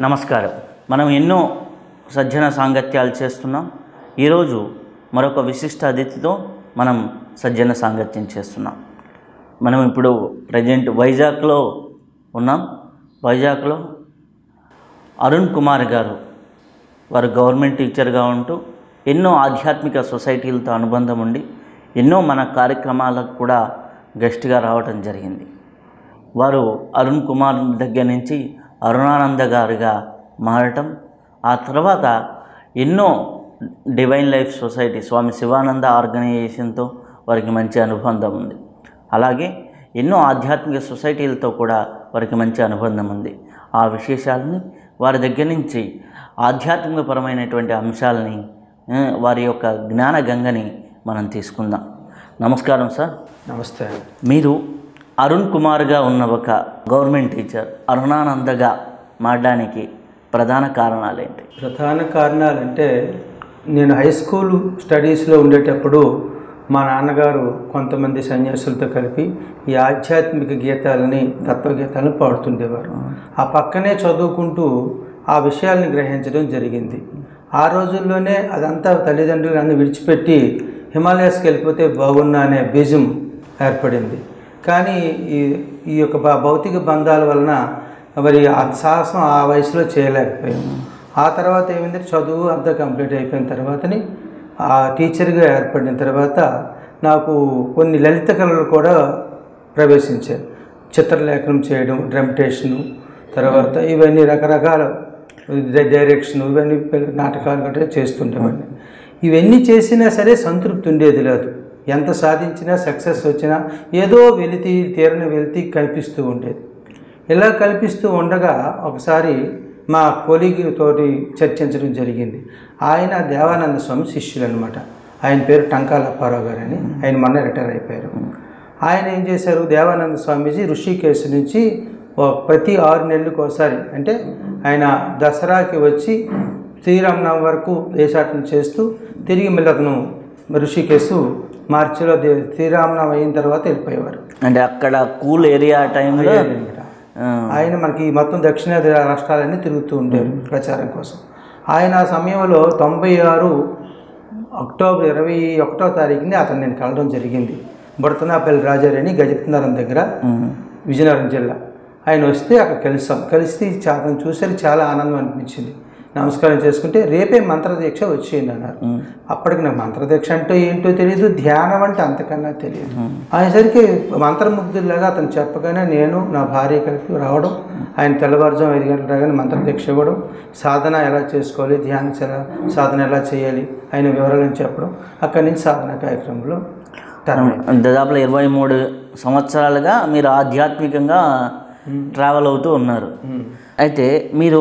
నమస్కారం. మనం ఎన్నో సజ్జన సాంగత్యాలు చేస్తున్నాం. ఈరోజు మరొక విశిష్ట అతిథితో మనం సజ్జన సాంగత్యం చేస్తున్నాం. మనం ఇప్పుడు ప్రజెంట్ వైజాగ్లో ఉన్నాం. వైజాగ్లో అరుణ్ కుమార్ గారు, వారు గవర్నమెంట్ టీచర్గా ఉంటూ ఎన్నో ఆధ్యాత్మిక సొసైటీలతో అనుబంధం ఉండి ఎన్నో మన కార్యక్రమాలకు కూడా గెస్ట్గా రావడం జరిగింది. వారు అరుణ్ కుమార్ దగ్గర నుంచి అరుణానంద గారుగా మారటం, ఆ తర్వాత ఎన్నో డివైన్ లైఫ్ సొసైటీ స్వామి శివానంద ఆర్గనైజేషన్తో వారికి మంచి అనుబంధం ఉంది. అలాగే ఎన్నో ఆధ్యాత్మిక సొసైటీలతో కూడా వారికి మంచి అనుబంధం ఉంది. ఆ విశేషాలని వారి దగ్గర నుంచి ఆధ్యాత్మికపరమైనటువంటి అంశాలని, వారి యొక్క జ్ఞాన గంగని మనం తీసుకుందాం. నమస్కారం సార్. నమస్తే. మీరు అరుణ్ కుమార్గా ఉన్న ఒక గవర్నమెంట్ టీచర్ అరుణానందగా మారడానికి ప్రధాన కారణాలేంటి? ప్రధాన కారణాలంటే, నేను హై స్కూల్ స్టడీస్లో ఉండేటప్పుడు మా నాన్నగారు కొంతమంది సన్యాసులతో కలిపి ఈ ఆధ్యాత్మిక గీతాలని, తత్వగీతాలను పాడుతుండేవారు. ఆ పక్కనే చదువుకుంటూ ఆ విషయాల్ని గ్రహించడం జరిగింది. ఆ రోజుల్లోనే అదంతా తల్లిదండ్రులు అన్ని విడిచిపెట్టి హిమాలయాస్కి వెళ్ళిపోతే బాగున్నా అనే బీజం ఏర్పడింది. కానీ ఈ యొక్క భౌతిక బంధాల వలన మరి ఆ సాహసం ఆ వయసులో చేయలేకపోయాము. ఆ తర్వాత ఏమైంది, చదువు అంతా కంప్లీట్ అయిపోయిన తర్వాతని ఆ టీచర్గా ఏర్పడిన తర్వాత నాకు కొన్ని లలిత కళలు కూడా ప్రవేశించాయి. చిత్రలేఖనం చేయడం, డ్రమ్టేషను, తర్వాత ఇవన్నీ రకరకాల డైరెక్షను, ఇవన్నీ నాటకాలు గట్రా చేస్తుండేవాడిని. ఇవన్నీ చేసినా సరే సంతృప్తి ఉండేది లేదు. ఎంత సాధించినా, సక్సెస్ వచ్చినా ఏదో తీరని వెలితి కనిపిస్తూ ఉండేది. ఇలా కల్పిస్తూ ఉండగా ఒకసారి మా కొలీగ్ తోటి చర్చించడం జరిగింది. ఆయన దేవానంద స్వామి శిష్యులు అనమాట. ఆయన పేరు టంకాల అప్పారావు గారు అని. ఆయన మొన్న రిటైర్ అయిపోయారు. ఆయన ఏం చేశారు, దేవానంద స్వామీజీ ఋషికేశ్ నుంచి ప్రతి 6 నెలలకు ఒకసారి, అంటే ఆయన దసరాకి వచ్చి శ్రీరామనవమి వరకు దేశాటన చేస్తూ తిరిగి మళ్ళీ అతను ఋషికేశ్ మార్చిలో శ్రీరామనవమి అయిన తర్వాత వెళ్ళిపోయేవారు. అంటే అక్కడ కూల్ ఏరియా టైంలో ఆయన మనకి మొత్తం దక్షిణాది రాష్ట్రాలన్నీ తిరుగుతూ ఉండేవారు ప్రచారం కోసం. ఆయన ఆ సమయంలో 96 అక్టోబర్ 21వ తారీఖుని అతను నేను కలవడం జరిగింది. బుడతనాపల్లి రాజారాణి గజపతినగరం దగ్గర, విజయనగరం జిల్లా. ఆయన వస్తే అక్కడ కలిసి అతను చూసరికి చాలా ఆనందం అనిపించింది. నమస్కారం చేసుకుంటే రేపే మంత్రదీక్ష వచ్చేయండి అన్నారు. అప్పటికి నాకు మంత్రదీక్ష అంటే ఏంటో తెలియదు, ధ్యానం అంటే అంతకన్నా తెలియదు. ఆయనసరికి మంత్రముగ్ధుల్లాగా అతను చెప్పగానే నేను నా భార్య కలిపి రావడం, ఆయన తెల్లవారుజాము 5 గంటల రాగానే మంత్రదీక్ష ఇవ్వడం, సాధన ఎలా చేసుకోవాలి, ధ్యాన సాధన ఎలా చేయాలి ఆయన వివరాలను చెప్పడం, అక్కడి నుంచి సాధన కార్యక్రమంలో దాదాపు 23 సంవత్సరాలుగా మీరు ఆధ్యాత్మికంగా ట్రావెల్ అవుతూ ఉన్నారు. అయితే మీరు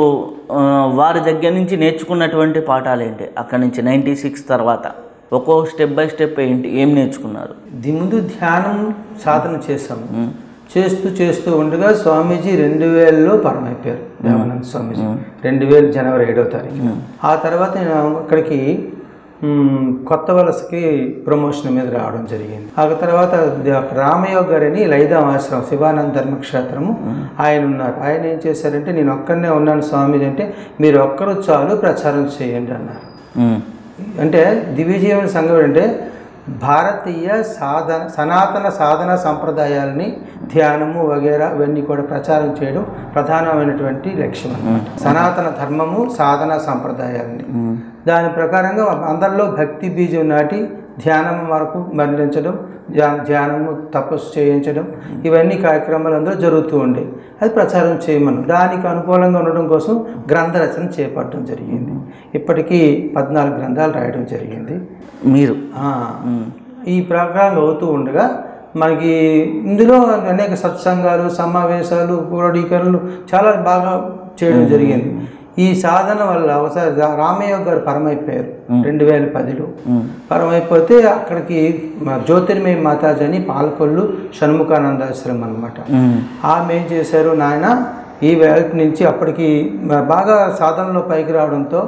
వారి దగ్గర నుంచి నేర్చుకున్నటువంటి పాఠాలు ఏంటి? అక్కడి నుంచి 96 తర్వాత ఒక్కో స్టెప్ బై స్టెప్ ఏం నేర్చుకున్నారు? దీని ముందు ధ్యానం సాధన చేశాము. చేస్తూ ఉండగా స్వామీజీ 2000లో పరమైపోయారు. దేవానంద స్వామీజీ 2000 జనవరి 7వ తారీఖు. ఆ తర్వాత నేను అక్కడికి కొత్త వలసకి ప్రమోషన్ మీద రావడం జరిగింది. ఆ తర్వాత రామయోగ గారని లైదాం ఆశ్రమం, శివానంద ధర్మక్షేత్రము ఆయన ఉన్నారు. ఆయన ఏం చేశారంటే, నేను ఒక్కడనే ఉన్నాను స్వామీజీ అంటే, మీరు ఒక్కరు చాలు ప్రచారం చేయండి అన్నారు. అంటే దివ్యజీవన సంఘం అంటే భారతీయ సనాతన సాధన సంప్రదాయాలని, ధ్యానము వగేరా ఇవన్నీ కూడా ప్రచారం చేయడం ప్రధానమైనటువంటి లక్ష్యం అన్నమాట. సనాతన ధర్మము, సాధన సంప్రదాయాలని దాని ప్రకారంగా అందరిలో భక్తి బీజం నాటి ధ్యానం వరకు మరణించడం, ధ్యానము తపస్సు చేయించడం, ఇవన్నీ కార్యక్రమాలు అందరూ జరుగుతూ ఉండే. అది ప్రచారం చేయమని దానికి అనుకూలంగా ఉండడం కోసం గ్రంథ రచన చేపట్టడం జరిగింది. ఇప్పటికీ 14 గ్రంథాలు రాయడం జరిగింది. మీరు ఈ ప్రకారం అవుతూ ఉండగా మనకి ఇందులో అనేక సత్సంగాలు, సమావేశాలు, క్రోడీకరణలు చాలా బాగా చేయడం జరిగింది. ఈ సాధన వల్ల ఒకసారి రామయోగ గారు పరమైపోయారు 2010లో. పరమైపోతే అక్కడికి జ్యోతిర్మయ మాతాజీ అని పాలకొల్లు షణ్ముఖానందాశ్రమం అనమాట. ఆమె ఏం చేశారు, నాయన ఈ వేళ నుంచి అప్పటికి బాగా సాధనలో పైకి రావడంతో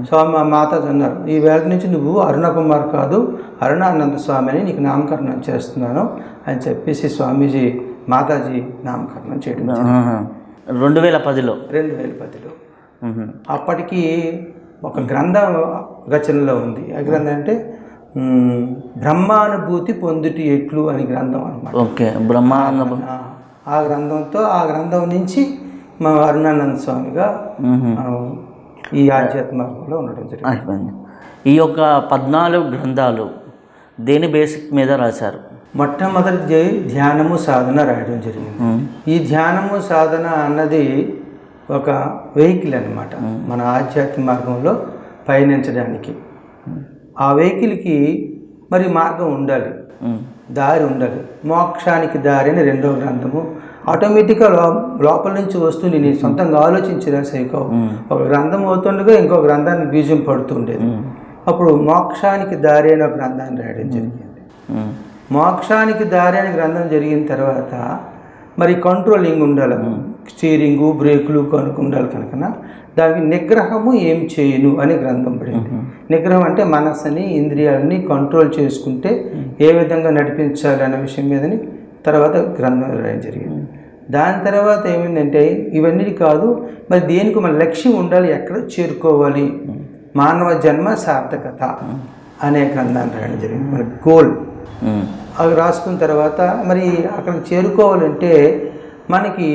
స్వామి మాతాజీ అన్నారు, ఈ వేళ నుంచి నువ్వు అరుణ కుమార్ కాదు అరుణానంద స్వామి అని నీకు నామకరణం చేస్తున్నాను అని చెప్పేసి స్వామీజీ మాతాజీ నామకరణం చేయడం 2010లో. అప్పటికి ఒక గ్రంథం రచనలో ఉంది. ఆ గ్రంథం అంటే బ్రహ్మానుభూతి పొందుటి ఎట్లు అని గ్రంథం అనమాట. ఓకే, బ్రహ్మానంద. ఆ గ్రంథంతో ఆ గ్రంథం నుంచి మా అరుణానంద స్వామిగా ఈ ఆధ్యాత్మ మార్గంలో ఉండడం జరిగింది. ఈ యొక్క 14 గ్రంథాలు దేని బేసిక్ మీద రాశారు? మొట్టమొదటి ధ్యానము సాధన రాయడం జరిగింది. ఈ ధ్యానము సాధన అన్నది ఒక వెహికల్ అన్నమాట మన ఆధ్యాత్మిక మార్గంలో పయనించడానికి. ఆ వెహికల్కి మరి మార్గం ఉండాలి, దారి ఉండాలి. మోక్షానికి దారి అని 2వ గ్రంథము. ఆటోమేటిక్గా లోపల నుంచి వస్తుంది, నేను సొంతంగా ఆలోచించిన సైకో ఒక గ్రంథం అవుతుండగా ఇంకో గ్రంథానికి బీజం పడుతుండేది. అప్పుడు మోక్షానికి దారి అనే గ్రంథాన్ని రాయడం జరిగింది. మోక్షానికి దారి అనే గ్రంథం జరిగిన తర్వాత మరి కంట్రోలింగ్ ఉండాలి, స్టీరింగు బ్రేకులు కనుక ఉండాలి. కనుక దానికి నిగ్రహము ఏం చేయను అనే గ్రంథం పడింది. నిగ్రహం అంటే మనస్సుని ఇంద్రియాలని కంట్రోల్ చేసుకుంటే ఏ విధంగా నడిపించాలి అనే విషయం మీదని తర్వాత గ్రంథం రాయడం జరిగింది. దాని తర్వాత ఏమైందంటే ఇవన్నీ కాదు, మరి దేనికి మన లక్ష్యం ఉండాలి, ఎక్కడ చేరుకోవాలి, మానవ జన్మ సార్థకత అనే గ్రంథాన్ని రాయడం జరిగింది. మన గోల్ అవి రాసుకున్న తర్వాత మరి అక్కడికి చేరుకోవాలంటే మనకి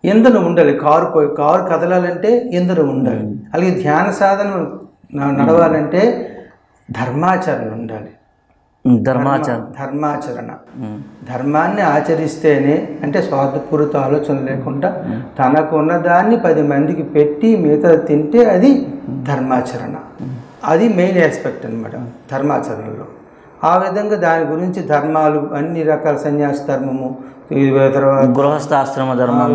ఇంధనం ఉండాలి. కారు కదలాలంటే ఇంధనం ఉండాలి. అలాగే ధ్యాన సాధన నడవాలంటే ధర్మాచరణ ఉండాలి. ధర్మాచరణ ధర్మాన్ని ఆచరిస్తేనే, అంటే స్వార్థపూరిత ఆలోచన లేకుండా తనకున్న దాన్ని 10 మందికి పెట్టి మిగతా తింటే అది ధర్మాచరణ. అది మెయిన్ ఆస్పెక్ట్ అన్నమాట ధర్మాచరణలో. ఆ విధంగా దాని గురించి ధర్మాలు అన్ని రకాల సన్యాస ధర్మము, తర్వాత గృహస్థాశ్రమ ధర్మం,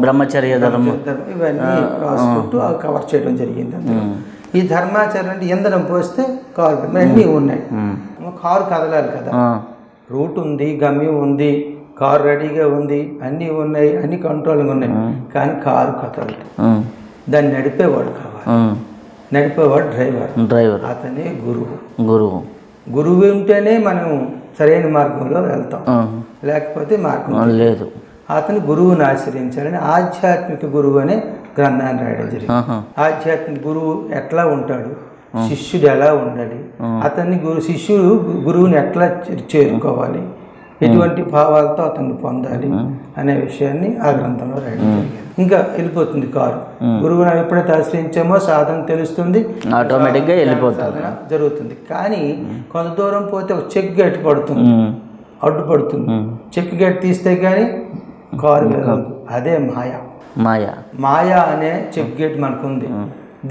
బ్రహ్మచర్య ధర్మం, ఇవన్నీ రాసుకుంటూ కవర్ చేయడం జరిగింది. ఈ ధర్మాచరణ అంటే ఇంధనం పోస్తే కారు అన్నీ ఉన్నాయి. కారు కదలాలి కదా, రూట్ ఉంది, గమ్యం ఉంది, కారు రెడీగా ఉంది, అన్నీ ఉన్నాయి, అన్ని కంట్రోలింగ్ ఉన్నాయి. కానీ కారు కదలదు. దాన్ని నడిపేవాడు కావాలి. నడిపేవాడు డ్రైవర్. అతనే గురువు ఉంటేనే మనం సరైన మార్గంలో వెళ్తాం, లేకపోతే మార్గం లేదు. అతను గురువుని ఆశ్రయించాలని ఆధ్యాత్మిక గురువు అనే గ్రంథాన్ని రాయడం జరిగింది. ఆధ్యాత్మిక గురువు ఎట్లా ఉంటాడు, శిష్యుడు ఎలా ఉండాలి, అతన్ని శిష్యుడు గురువుని ఎట్లా చేరుకోవాలి, ఎటువంటి భావాలతో అతన్ని పొందాలి అనే విషయాన్ని ఆ గ్రంథంలో రాయడం జరిగింది. ఇంకా వెళ్ళిపోతుంది కారు. గురువుని ఎప్పుడైతే ఆశ్రయించామో సాధన తెలుస్తుంది, ఆటోమేటిక్గా వెళ్ళిపోతుంది, సాధన జరుగుతుంది. కానీ కొంత దూరం పోతే ఒక చెక్ గేట్ పడుతుంది, అడ్డుపడుతుంది. చెక్ గేట్ తీస్తే కానీ కారు వెళ్ళదు. అదే మాయ అనే చెక్ గేట్ మనకుంది.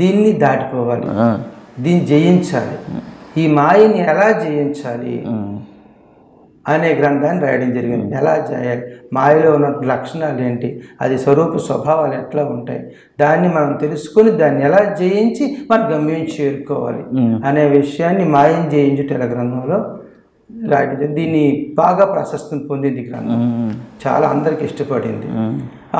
దీన్ని దాటిపోవాలి, దీన్ని జయించాలి. ఈ మాయని ఎలా జయించాలి అనే గ్రంథాన్ని రాయడం జరిగింది. ఎలా చేయాలి, మాయలో ఉన్న లక్షణాలు ఏంటి, అది స్వరూప స్వభావాలు ఎట్లా ఉంటాయి, దాన్ని మనం తెలుసుకొని దాన్ని ఎలా జయించి మన గమ్యం చేరుకోవాలి అనే విషయాన్ని మాయని జయించుట గ్రంథంలో రాయడం జరిగింది. దీన్ని బాగా ప్రశస్తిని పొందింది గ్రంథం, చాలా అందరికి ఇష్టపడింది.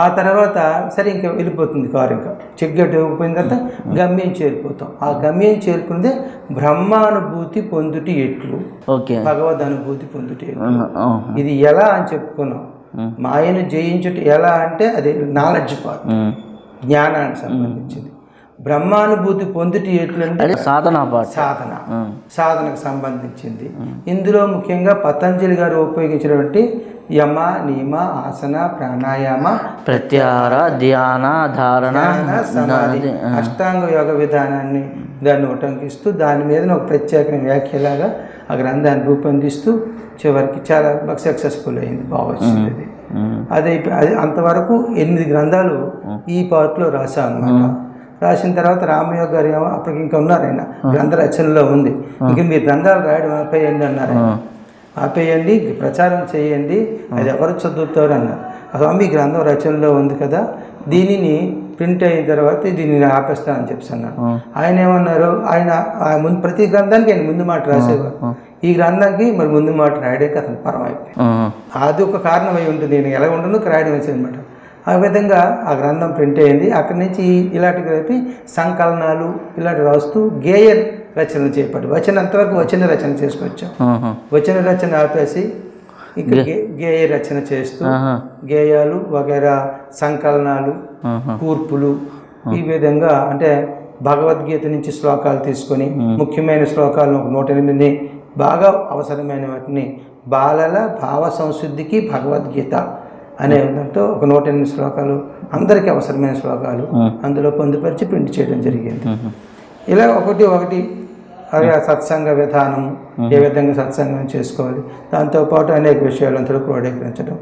ఆ తర్వాత సరే ఇంకా వెళ్ళిపోతుంది కారు, ఇంకా చెక్ గేట్ పోయిన తర్వాత గమ్యం చేరిపోతాం. ఆ గమ్యం చేరుకున్నదే బ్రహ్మానుభూతి పొందుటి ఎట్లు, భగవద్ అనుభూతి పొందుటి ఎట్లు. ఇది ఎలా అని చెప్పుకున్నాం. మాయను జయించుట ఎలా అంటే అది నాలెడ్జ్ పార్ట్, జ్ఞానానికి సంబంధించింది. బ్రహ్మానుభూతి పొందుటి ఎట్లంటే సాధనకు సంబంధించింది. ఇందులో ముఖ్యంగా పతంజలి గారు ఉపయోగించినటువంటి యమ, నియమ, ఆసన, ప్రాణాయామ, ప్రత్యాహార, ధ్యాన, ధారణ, సమాధి, అష్టాంగ యోగ విధానాన్ని దాన్ని ఉటంకిస్తూ దాని మీద ఒక ప్రత్యేకమైన వ్యాఖ్యలాగా ఆ గ్రంథాన్ని రూపొందిస్తూ చివరికి చాలా సక్సెస్ఫుల్ అయింది, బాగా వచ్చింది. అది అంతవరకు 8 గ్రంథాలు ఈ పార్ట్లో రాశాం అన్నమాట. రాసిన తర్వాత రామయోగ గారు అప్పటికి ఇంకా ఉన్నారు, ఆయన గ్రంథ రచనలో ఉంది, ఇంక మీరు గ్రంథాలు రాయడం ఆపేయండి అన్నారు. ఆపేయండి, ప్రచారం చేయండి, అది ఎవరు చదువుతారు అన్నారు. స్వామి గ్రంథం రచనలో ఉంది కదా, దీనిని ప్రింట్ అయిన తర్వాత దీన్ని ఆపేస్తానని చెప్పాను. ఆయన ఏమన్నారు, ఆయన ముందు ప్రతి గ్రంథానికి ఆయన ముందు మాట రాసేవారు. ఈ గ్రంథానికి మరి ముందు మాట రాయడానికి అతను పరం అయిపోయింది. అది ఒక కారణం అయి ఉంటుంది, నేను ఎలా ఉండను రాయడం వేసేది అనమాట. ఆ విధంగా ఆ గ్రంథం ప్రింట్ అయింది. అక్కడి నుంచి ఇలాంటి కలిపి సంకలనాలు ఇలాంటి రాస్తూ గేయ రచనలు చేపట్టి అంతవరకు వచన రచన చేసుకొచ్చాం. వచన రచన ఆపేసి ఇంకా గేయ రచన చేస్తూ గేయాలు వగైరా సంకలనాలు కూర్పులు ఈ విధంగా అంటే భగవద్గీత నుంచి శ్లోకాలు తీసుకొని ముఖ్యమైన శ్లోకాలను 108 బాగా అవసరమైన వాటిని బాలల భావ సంశుద్ధికి భగవద్గీత అనే దాంతో ఒక 108 శ్లోకాలు అందరికీ అవసరమైన శ్లోకాలు అందులో పొందుపరిచి ప్రింట్ చేయడం జరిగింది. ఇలా ఒకటి అలాగే సత్సంగ విధానం ఏ విధంగా సత్సంగం చేసుకోవాలి దాంతోపాటు అనేక విషయాలంతా క్రోడీకరించడం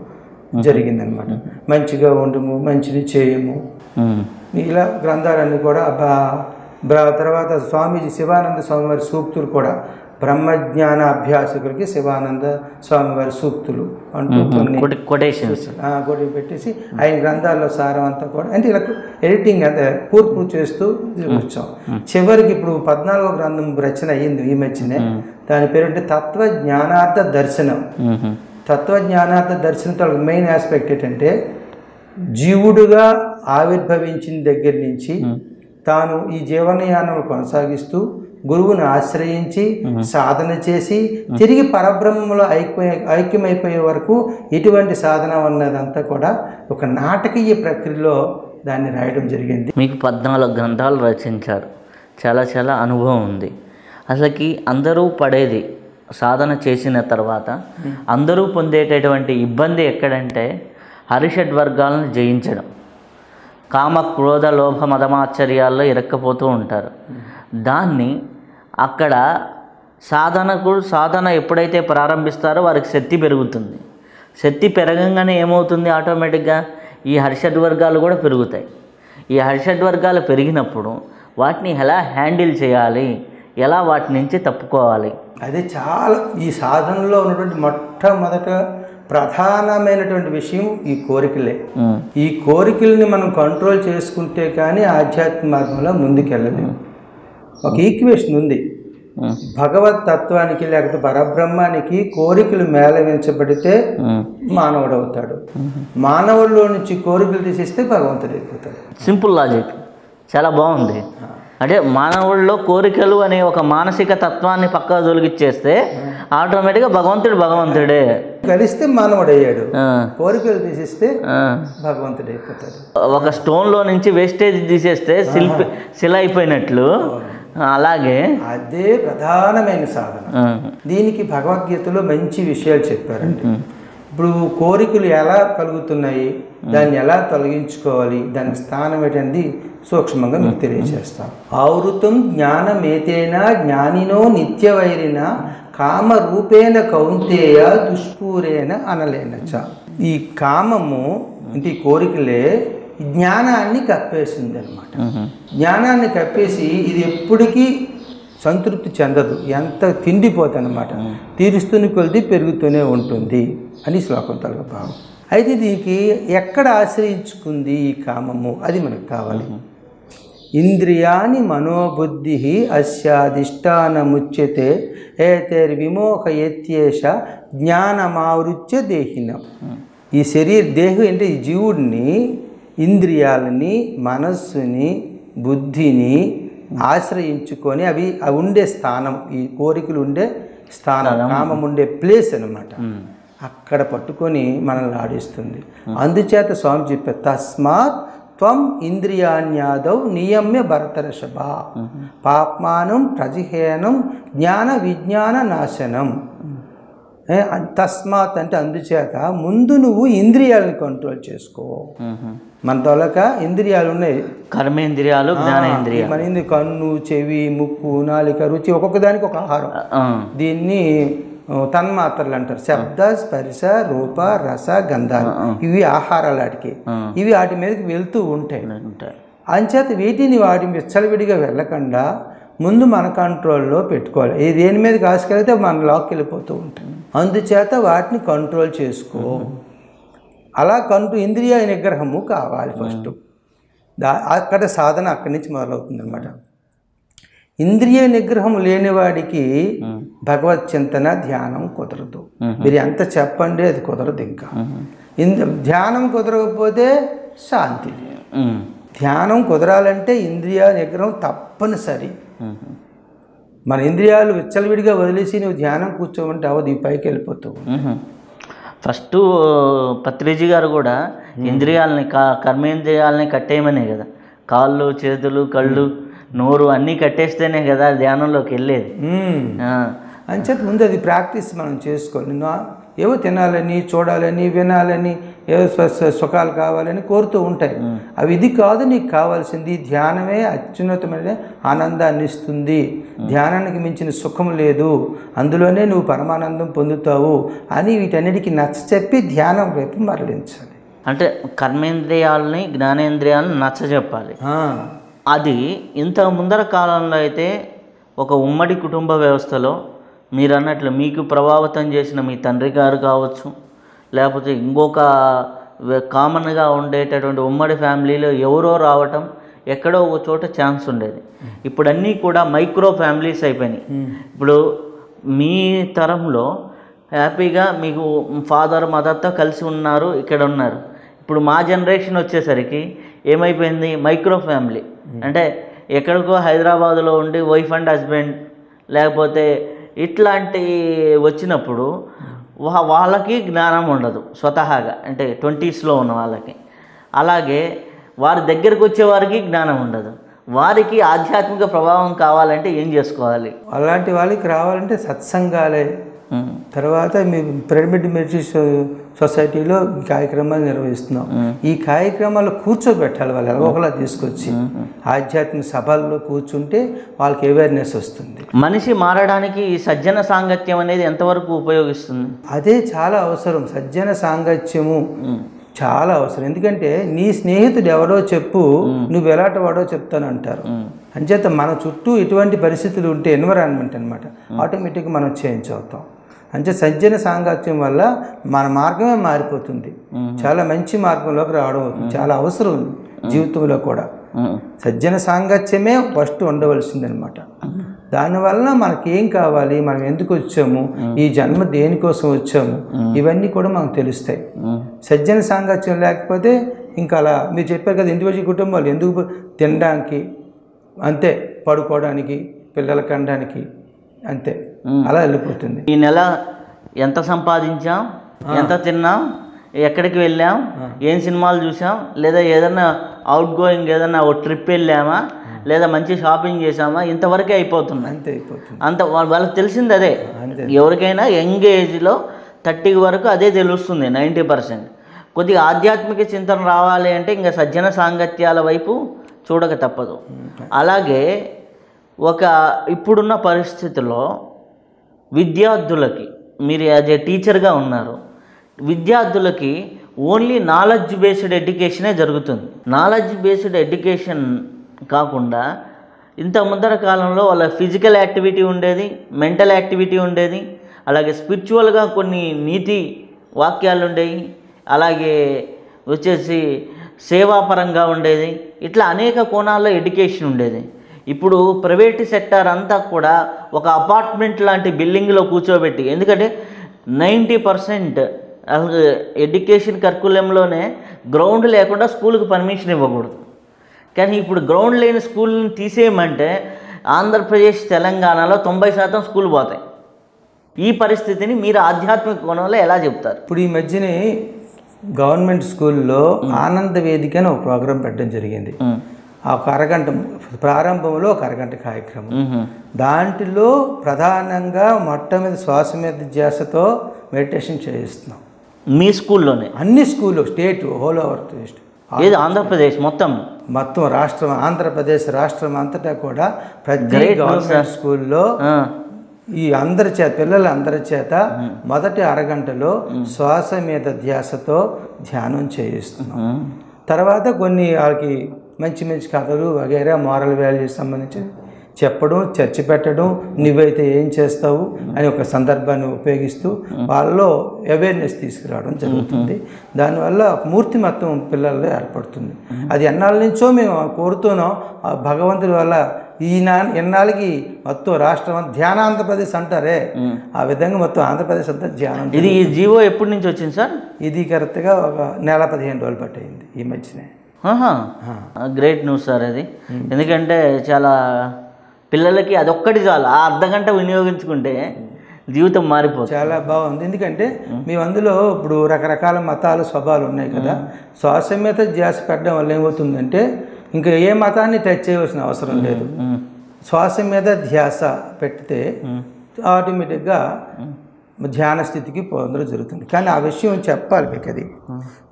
జరిగిందనమాట. మంచిగా ఉండుము మంచిని చేయము ఇలా గ్రంథాలన్నీ కూడా తర్వాత స్వామీజీ శివానంద స్వామివారి సూక్తులు కూడా బ్రహ్మజ్ఞాన అభ్యాసకులకి శివానంద స్వామివారి సూక్తులు అంటూ కొన్ని కొటేషన్స్ పెట్టేసి ఆయన గ్రంథాల్లో సారం అంతా కూడా అంటే ఇలా ఎడిటింగ్ అంటే కూర్పు చేస్తూ వచ్చాం. చివరికి ఇప్పుడు 14వ గ్రంథం రచన అయ్యింది ఈ మధ్యనే. దాని పేరంటే తత్వజ్ఞానార్థ దర్శనం. తత్వజ్ఞానార్థ దర్శనంతో మెయిన్ ఆస్పెక్ట్ ఏంటంటే జీవుడుగా ఆవిర్భవించిన దగ్గర నుంచి తాను ఈ జీవనయానం కొనసాగిస్తూ గురువును ఆశ్రయించి సాధన చేసి తిరిగి పరబ్రహ్మలో ఐక్యమైపోయే వరకు ఎటువంటి సాధన ఉన్నదంతా కూడా ఒక నాటకీయ ప్రక్రియలో దాన్ని రాయడం జరిగింది. మీకు 14 గ్రంథాలు రచించారు, చాలా అనుభవం ఉంది. అసలుకి అందరూ పడేది సాధన చేసిన తర్వాత అందరూ పొందేటటువంటి ఇబ్బంది ఎక్కడంటే హరిషడ్ వర్గాలను జయించడం. కామ క్రోధ లోభ మదమాశ్చర్యాల్లో ఇరక్కపోతూ ఉంటారు. దాన్ని అక్కడ సాధన ఎప్పుడైతే ప్రారంభిస్తారో వారికి శక్తి పెరుగుతుంది. శక్తి పెరగంగానే ఏమవుతుంది, ఆటోమేటిక్గా ఈ హర్షడ్ వర్గాలు కూడా పెరుగుతాయి. ఈ హర్షడ్ వర్గాలు పెరిగినప్పుడు వాటిని ఎలా హ్యాండిల్ చేయాలి, ఎలా వాటి నుంచి తప్పుకోవాలి, అదే చాలా ఈ సాధనలో ఉన్నటువంటి మొట్టమొదట ప్రధానమైనటువంటి విషయం ఈ కోరికలే. ఈ కోరికల్ని మనం కంట్రోల్ చేసుకుంటే కానీ ఆధ్యాత్మిక మార్గంలో ముందుకెళ్ళలేము. ఒక ఈక్వేషన్ ఉంది, భగవత్ తత్వానికి లేకపోతే పరబ్రహ్మానికి కోరికలు మేళవించబడితే మానవుడు అవుతాడు. మానవుల్లో నుంచి కోరికలు తీసేస్తే భగవంతుడు అయిపోతాడు. సింపుల్ లాజిక్, చాలా బాగుంది. అంటే మానవుల్లో కోరికలు అనే ఒక మానసిక తత్వాన్ని పక్కా తొలగిచ్చేస్తే ఆటోమేటిక్గా భగవంతుడే కలిస్తే మానవుడు అయ్యాడు. కోరికలు తీసేస్తే భగవంతుడు అయిపోతాడు. ఒక స్టోన్లో నుంచి వేస్టేజ్ తీసేస్తే శిల అయిపోయినట్లు అలాగే అదే ప్రధానమైన సాధన. దీనికి భగవద్గీతలో మంచి విషయాలు చెప్పారండి. ఇప్పుడు కోరికలు ఎలా కలుగుతున్నాయి, దాన్ని ఎలా తొలగించుకోవాలి, దానికి స్థానం ఏంటండి సూక్ష్మంగా మీకు తెలియజేస్తాం. ఆవృతం జ్ఞానమేతేనా జ్ఞానినో నిత్యవైరిన కామరూపేణ కౌంతేయ దుష్పూరేణ అనలేనచ. ఈ కామము అంటే ఈ కోరికలే జ్ఞానాన్ని కప్పేసింది అనమాట. జ్ఞానాన్ని కప్పేసి ఇది ఎప్పటికీ సంతృప్తి చెందదు, ఎంత తిండిపోతుందన్నమాట. తీరుస్తూనే కొలిది పెరుగుతూనే ఉంటుంది అని శ్లోకం తలగ భావం. అయితే దీనికి ఎక్కడ ఆశ్రయించుకుంది ఈ కామము, అది మనకు కావాలి. ఇంద్రియాని మనోబుద్ధి అస్యాధిష్టానముచ్యతే ఏతైర్విమోహయత్యేష జ్ఞానమావృత్య దేహినం. ఈ దేహం అంటే ఈ జీవుడిని ఇంద్రియాలని మనస్సుని బుద్ధిని ఆశ్రయించుకొని అవి ఉండే స్థానం, ఈ కోరికలు ఉండే స్థానం, కామం ఉండే ప్లేస్ అనమాట. అక్కడ పట్టుకొని మనల్ని ఆడిస్తుంది. అందుచేత స్వామి చెప్పారు, తస్మాత్ త్వం ఇంద్రియాన్యాదౌ నియమ్య భరతర్షభ పాప్మానం ప్రజిహేనం జ్ఞాన విజ్ఞాన నాశనం. తస్మాత్ అంటే అందుచేత ముందు నువ్వు ఇంద్రియాలను కంట్రోల్ చేసుకో. మన తొలక ఇంద్రియాలు ఉన్నాయి, కర్మేంద్రియాలు జ్ఞానేంద్రియాలు. మన కన్ను చెవి ముక్కు నాలిక రుచి ఒక్కొక్క దానికి ఒక ఆహారం. దీన్ని తన్మాత్రలు అంటారు. శబ్ద స్పర్శ రూప రస గంధాలు ఇవి ఆహారాలు. వాటికి ఇవి వాటి మీదకి వెళ్తూ ఉంటాయి. అంచేత వీటిని వాటి విచ్చలవిడిగా వెళ్ళకుండా ముందు మన కంట్రోల్లో పెట్టుకోవాలి. ఏ దేని మీద కాసుకెళ్తే మన లాక్కి వెళ్ళిపోతూ ఉంటాయి. అందుచేత వాటిని కంట్రోల్ చేసుకో. అలా ఇంద్రియ నిగ్రహము కావాలి ఫస్ట్. అక్కడ సాధన అక్కడి నుంచి మొదలవుతుంది అనమాట. ఇంద్రియ నిగ్రహం లేనివాడికి భగవత్ చింతన ధ్యానం కుదరదు. మీరు ఎంత చెప్పండి అది కుదరదు. ఇంకా ధ్యానం కుదరకపోతే శాంతి. ధ్యానం కుదరాలంటే ఇంద్రియ నిగ్రహం తప్పనిసరి. మన ఇంద్రియాలు విచ్చలవిడిగా వదిలేసి నువ్వు ధ్యానం కూర్చోమంటే అవదు, ఈ పైకి వెళ్ళిపోతావు. ఫస్ట్ పత్రిజీ గారు కూడా ఇంద్రియాలని కర్మేంద్రియాలని కట్టేయమనే కదా, కాళ్ళు చేతులు కళ్ళు నోరు అన్నీ కట్టేస్తేనే కదా ధ్యానంలోకి వెళ్ళేది. అంచేత ముందు అది ప్రాక్టీస్ మనం చేసుకోవాలి. ఏవో తినాలని చూడాలని వినాలని ఏవో సుఖాలు కావాలని కోరుతూ ఉంటాయి. అవి ఇది కాదు, నీకు కావాల్సింది ధ్యానమే అత్యున్నతమైన ఆనందాన్ని ఇస్తుంది, ధ్యానానికి మించిన సుఖం లేదు, అందులోనే నువ్వు పరమానందం పొందుతావు అని వీటన్నిటికీ నచ్చ చెప్పి ధ్యానం వైపు మరలించాలి. అంటే కర్మేంద్రియాలని జ్ఞానేంద్రియాలను నచ్చ చెప్పాలి. అది ఇంత ముందర కాలంలో అయితే ఒక ఉమ్మడి కుటుంబ వ్యవస్థలో మీరు అన్నట్లు మీకు ప్రభావితం చేసిన మీ తండ్రి గారు కావచ్చు, లేకపోతే ఇంకొక కామన్గా ఉండేటటువంటి ఉమ్మడి ఫ్యామిలీలో ఎవరో రావటం, ఎక్కడో ఒక చోట ఛాన్స్ ఉండేది. ఇప్పుడు అన్నీ కూడా మైక్రో ఫ్యామిలీస్ అయిపోయినాయి. ఇప్పుడు మీ తరంలో హ్యాపీగా మీకు ఫాదర్ మదర్తో కలిసి ఉన్నారు, ఇక్కడ ఉన్నారు. ఇప్పుడు మా జనరేషన్ వచ్చేసరికి ఏమైపోయింది, మైక్రో ఫ్యామిలీ. అంటే ఎక్కడికో హైదరాబాదులో ఉండి వైఫ్ అండ్ హస్బెండ్ లేకపోతే ఇట్లాంటి వచ్చినప్పుడు వాళ్ళకి జ్ఞానం ఉండదు స్వతహాగా, అంటే 20s ఉన్న వాళ్ళకి. అలాగే వారి దగ్గరికి వచ్చేవారికి జ్ఞానం ఉండదు. వారికి ఆధ్యాత్మిక ప్రభావం కావాలంటే ఏం చేసుకోవాలి? అలాంటి వాళ్ళకి రావాలంటే సత్సంగాలే. తర్వాత మేము పిరమిడ్ మెడిటేషన్ సొసైటీలో ఈ కార్యక్రమాలు నిర్వహిస్తున్నాం. ఈ కార్యక్రమాల్లో కూర్చోబెట్టాలి, వాళ్ళు ఎలాగోలా తీసుకొచ్చి ఆధ్యాత్మిక సభల్లో కూర్చుంటే వాళ్ళకి అవేర్నెస్ వస్తుంది. మనిషి మారడానికి ఈ సజ్జన సాంగత్యం అనేది ఎంతవరకు ఉపయోగిస్తుంది? అదే చాలా అవసరం. సజ్జన సాంగత్యము చాలా అవసరం. ఎందుకంటే నీ స్నేహితుడు ఎవరో చెప్పు, నువ్వు ఎలాంటి వాడో చెప్తానంటారు. అంచేత మన చుట్టూ ఎటువంటి పరిస్థితులు ఉంటే ఎన్విరాన్మెంట్ అనమాట, ఆటోమేటిక్గా మనం చేంజ్ అవుతాం. అంటే సజ్జన సాంగత్యం వల్ల మన మార్గమే మారిపోతుంది, చాలా మంచి మార్గంలోకి రావడం చాలా అవసరం జీవితంలో కూడా. సజ్జన సాంగత్యమే ఫస్ట్ ఉండవలసిందనమాట. దానివల్ల మనకేం కావాలి, మనం ఎందుకు వచ్చాము, ఈ జన్మ దేనికోసం వచ్చాము, ఇవన్నీ కూడా మనకు తెలుస్తాయి. సజ్జన సాంగత్యం లేకపోతే ఇంకా అలా మీరు చెప్పారు కదా, ఇండివిజువల్ కుటుంబాలు ఎందుకు తినడానికి అంతే, పడుకోవడానికి, పిల్లలకి అనడానికి అంతే, అలా వెళ్ళిపోతుంది. ఈ నెల ఎంత సంపాదించాం, ఎంత తిన్నాం, ఎక్కడికి వెళ్ళాం, ఏం సినిమాలు చూసాం, లేదా ఏదన్నా అవుట్ గోయింగ్ ఏదన్నా ఓ ట్రిప్ వెళ్ళామా, లేదా మంచి షాపింగ్ చేసామా, ఇంతవరకే అయిపోతుంది. అంతే అయిపోతుంది. అంత వాళ్ళకి తెలిసింది అదే. ఎవరికైనా యంగ్ ఏజ్లో 30 వరకు అదే తెలుస్తుంది 90%. కొద్దిగా ఆధ్యాత్మిక చింతన రావాలి అంటే ఇంకా సజ్జన సాంగత్యాల వైపు చూడక తప్పదు. అలాగే ఇప్పుడున్న పరిస్థితుల్లో విద్యార్థులకి, మీరు యాజ్ ఏ టీచర్గా ఉన్నారు, విద్యార్థులకి ఓన్లీ నాలెడ్జ్ బేస్డ్ ఎడ్యుకేషనే జరుగుతుంది. నాలెడ్జ్ బేస్డ్ ఎడ్యుకేషన్ కాకుండా ఇంత ముందర కాలంలో వాళ్ళ ఫిజికల్ యాక్టివిటీ ఉండేది, మెంటల్ యాక్టివిటీ ఉండేది, అలాగే స్పిరిచువల్గా కొన్ని నీతి వాక్యాలు ఉండేవి, అలాగే వచ్చేసి సేవాపరంగా ఉండేది. ఇట్లా అనేక కోణాల్లో ఎడ్యుకేషన్ ఉండేది. ఇప్పుడు ప్రైవేట్ సెక్టార్ అంతా కూడా ఒక అపార్ట్మెంట్ లాంటి బిల్డింగ్లో కూర్చోబెట్టి, ఎందుకంటే 90% ఎడ్యుకేషన్ కరికులంలోనే గ్రౌండ్ లేకుండా స్కూల్కి పర్మిషన్ ఇవ్వకూడదు. కానీ ఇప్పుడు గ్రౌండ్ లేని స్కూల్ని తీసేయమంటే ఆంధ్రప్రదేశ్ తెలంగాణలో 90% స్కూల్ పోతాయి. ఈ పరిస్థితిని మీరు ఆధ్యాత్మిక కోణంలో ఎలా చెప్తారు? ఇప్పుడు ఈ మధ్యనే గవర్నమెంట్ స్కూల్లో ఆనంద వేదిక అని ఒక ప్రోగ్రాం పెట్టడం జరిగింది. ఒక అరగంట ప్రారంభంలో ఒక అరగంట కార్యక్రమం. దాంట్లో ప్రధానంగా మొట్టమొదటి శ్వాస మీద ధ్యాసతో మెడిటేషన్ చేయిస్తున్నాం. మీ స్కూల్లోనే? అన్ని స్కూల్లో, స్టేట్ హోల్ ఓవర్ స్టేట్, ఏది ఆంధ్రప్రదేశ్ మొత్తం రాష్ట్రం, ఆంధ్రప్రదేశ్ రాష్ట్రం అంతటా కూడా ప్రతి గవర్నమెంట్ స్కూల్లో ఈ అందరి చేత, పిల్లలందరి చేత మొదటి అరగంటలో శ్వాస మీద ధ్యాసతో ధ్యానం చేయిస్తున్నాం. తర్వాత కొన్ని వాళ్ళకి మంచి మంచి కథలు వగైరా మోరల్ వాల్యూస్ సంబంధించి చెప్పడం, చర్చ పెట్టడం, నువ్వైతే ఏం చేస్తావు అని ఒక సందర్భాన్ని ఉపయోగిస్తూ వాళ్ళలో అవేర్నెస్ తీసుకురావడం జరుగుతుంది. దానివల్ల మూర్తిమత్వం పిల్లల్లో ఏర్పడుతుంది. అది ఎన్నాళ్ళ నుంచో మేము కోరుతున్నాం. భగవంతుడి వల్ల ఎన్నాళ్ళకి మొత్తం రాష్ట్రం ధ్యానాంధ్రప్రదేశ్ అంటారే, ఆ విధంగా మొత్తం ఆంధ్రప్రదేశ్ అంతా ధ్యానం. ఇది ఈ జీవో ఎప్పటి నుంచి వచ్చింది సార్? ఇది కరెక్ట్గా ఒక నెల 15 రోజులు పట్టయింది ఈ మధ్యనే. గ్రేట్ న్యూస్ సార్ అది. ఎందుకంటే చాలా పిల్లలకి అదొక్కటి చాలు, ఆ అర్ధగంట వినియోగించుకుంటే జీవితం మారిపోతుంది. చాలా బాగుంది. ఎందుకంటే మేము అందులో ఇప్పుడు రకరకాల మతాలు స్వభావాలు ఉన్నాయి కదా, శ్వాస మీద ధ్యాస పెట్టడం వల్ల ఏమవుతుందంటే ఇంకా ఏ మతాన్ని టచ్ చేయవలసిన అవసరం లేదు. శ్వాస మీద ధ్యాస పెడితే ఆటోమేటిక్గా ధ్యాన స్థితికి పొందడం జరుగుతుంది. కానీ ఆ విషయం చెప్పాలి మీకు. అది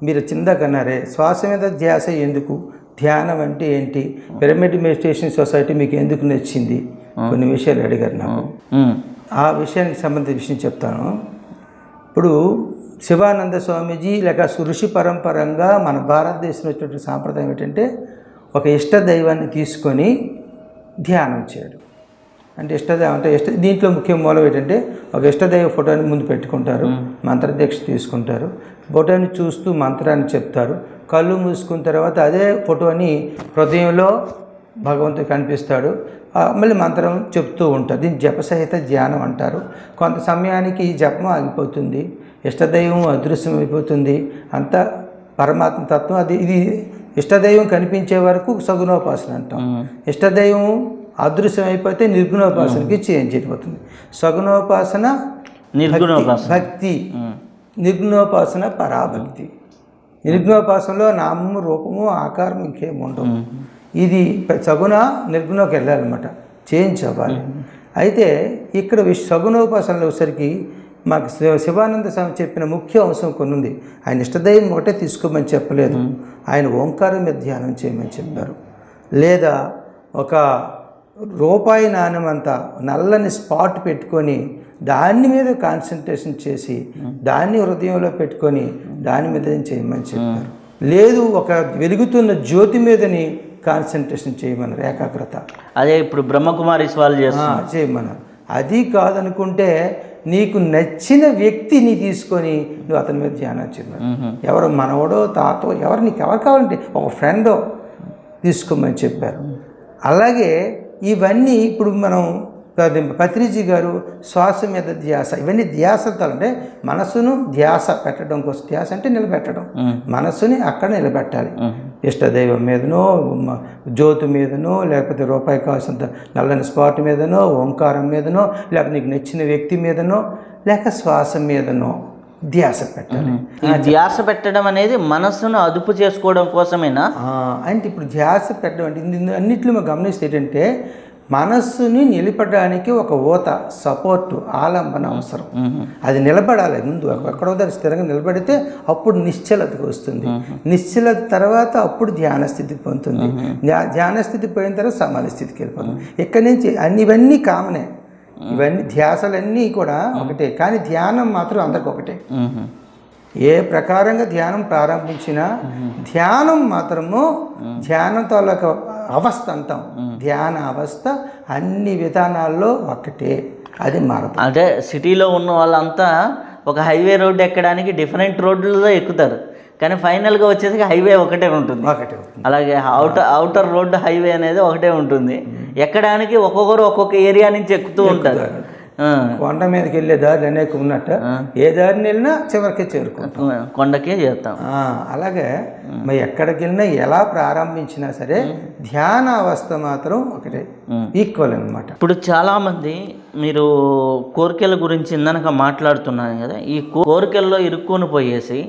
మీరు చిందకన్నారే శ్వాస మీద ధ్యాస ఎందుకు, ధ్యానం అంటే ఏంటి, పిరమిడ్ మెడిటేషన్ సొసైటీ మీకు ఎందుకు నచ్చింది, కొన్ని విషయాలు అడిగారు నాకు. ఆ విషయానికి సంబంధించిన విషయం చెప్తాను. ఇప్పుడు శివానంద స్వామీజీ లేక ఋషి పరంపరంగా మన భారతదేశంలో వచ్చినటువంటి సాంప్రదాయం ఏంటంటే ఒక ఇష్ట దైవాన్ని తీసుకొని ధ్యానం చేయడం. అంటే ఇష్టదైవం అంటే దీంట్లో ముఖ్య మూలం ఏంటంటే ఒక ఇష్టదైవ ఫోటోని ముందు పెట్టుకుంటారు, మంత్రదీక్ష తీసుకుంటారు, ఫోటోని చూస్తూ మంత్రాన్ని చెప్తారు, కళ్ళు మూసుకున్న తర్వాత అదే ఫోటోని హృదయంలో భగవంతుడు కనిపిస్తాడు, మళ్ళీ మంత్రం చెప్తూ ఉంటారు. దీన్ని జపసహిత ధ్యానం అంటారు. కొంత సమయానికి జపం ఆగిపోతుంది, ఇష్టదైవం అదృశ్యం అయిపోతుంది, అంతా పరమాత్మ తత్వం. ఇది ఇష్టదైవం కనిపించే వరకు సగుణోపాసన అంటాం. ఇష్టదైవం అదృశ్యం అయిపోతే నిర్గుణోపాసనకి చేంజ్ అయిపోతుంది. సగుణోపాసన భక్తి, నిర్గుణోపాసన పరాభక్తి. నిర్గుణోపాసనలో నామము రూపము ఆకారం ఇంకేం ఉండవు. ఇది సగుణ నిర్గుణకి వెళ్ళాలన్నమాట, చేంజ్ అవ్వాలి. అయితే ఇక్కడ సగుణోపాసనలో వచ్చేసరికి మాకు శివానంద స్వామి చెప్పిన ముఖ్య అంశం కొన్ని ఉంది. ఆయన ఇష్టదైవం ఒకటే తీసుకోమని చెప్పలేదు, ఆయన ఓంకారం మీద ధ్యానం చేయమని చెప్పారు. లేదా ఒక రూపాయి నాణ్యమంతా నల్లని స్పాట్ పెట్టుకొని దాని మీద కాన్సన్ట్రేషన్ చేసి దాన్ని హృదయంలో పెట్టుకొని దాని మీద చేయమని చెప్పారు. లేదు ఒక వెలుగుతున్న జ్యోతి మీదని కాన్సన్ట్రేషన్ చేయమన్నారు, ఏకాగ్రత. అదే ఇప్పుడు బ్రహ్మకుమారీస్ వాళ్ళు చేయమన్నారు. అది కాదనుకుంటే నీకు నచ్చిన వ్యక్తిని తీసుకొని నువ్వు అతని మీద ధ్యానం చేయమన్నారు. ఎవరు మనవడో తాతో ఎవరు నీకు ఎవరు కావాలంటే ఒక ఫ్రెండో తీసుకోమని చెప్పారు. అలాగే ఇవన్నీ ఇప్పుడు మనం పత్రిజీ గారు శ్వాస మీద ధ్యాస, ఇవన్నీ ధ్యాసతో అంటే మనసును ధ్యాస పెట్టడం కోసం, ధ్యాస అంటే నిలబెట్టడం, మనసుని అక్కడ నిలబెట్టాలి. ఇష్టదైవం మీదనో జ్యోతి మీదనో లేకపోతే రూపాయి కాసంత నల్లని స్పాట్ మీదనో ఓంకారం మీదనో లేకపోతే నీకు నచ్చిన వ్యక్తి మీదనో లేక శ్వాస మీదనో ధ్యాస పెట్టాలి. ఈ ధ్యాస పెట్టడం అనేది మనస్సును అదుపు చేసుకోవడం కోసమేనా? అంటే ఇప్పుడు ధ్యాస పెట్టడం అంటే అన్నింటిలో మనం గమనిస్తే ఏంటంటే మనస్సుని నిలబడడానికి ఒక ఊత, సపోర్టు, ఆలంబన అవసరం. అది నిలబడాలి ముందు, ఎక్కడో దాన్ని స్థిరంగా నిలబడితే అప్పుడు నిశ్చలతకు వస్తుంది. నిశ్చలత తర్వాత అప్పుడు ధ్యాన స్థితి పొందుతుంది. ధ్యాన స్థితి పోయిన తర్వాత సమాధి స్థితికి వెళ్ళిపోతుంది. ఇక్కడి నుంచి ఇవన్నీ కామనే, ఇవన్నీ ధ్యాసలన్నీ కూడా ఒకటే, కానీ ధ్యానం మాత్రం అందరికి ఒకటే. ఏ ప్రకారంగా ధ్యానం ప్రారంభించినా ధ్యానం మాత్రము ధ్యానం తాలూకా అవస్థ అంటాం, ధ్యాన అవస్థ అన్ని విధానాల్లో ఒకటే, అది మారదు. అంటే సిటీలో ఉన్న వాళ్ళంతా ఒక హైవే రోడ్డు ఎక్కడానికి డిఫరెంట్ రోడ్లలో ఎక్కుతారు, కానీ ఫైనల్గా వచ్చేసి హైవే ఒకటే ఉంటుంది. అలాగే అవుటర్ రోడ్డు హైవే అనేది ఒకటే ఉంటుంది. ఎక్కడానికి ఒక్కొక్కరు ఒక్కొక్క ఏరియా నుంచి ఎక్కుతూ ఉంటారు. కొండ మీదకి వెళ్ళే దారి అనేక ఉన్నట్టు ఏ దారిని వెళ్ళినా చివరికి చేరుకుంటాం, కొండకే చేస్తాం. అలాగే మరి ఎక్కడికి వెళ్ళినా ఎలా ప్రారంభించినా సరే ధ్యాన అవస్థ మాత్రం ఒకటే, ఈక్వల్ అనమాట. ఇప్పుడు చాలామంది మీరు కోరికల గురించి ఇందనక మాట్లాడుతున్నాను కదా, ఈ కోరికల్లో ఇరుక్కొని పోయేసి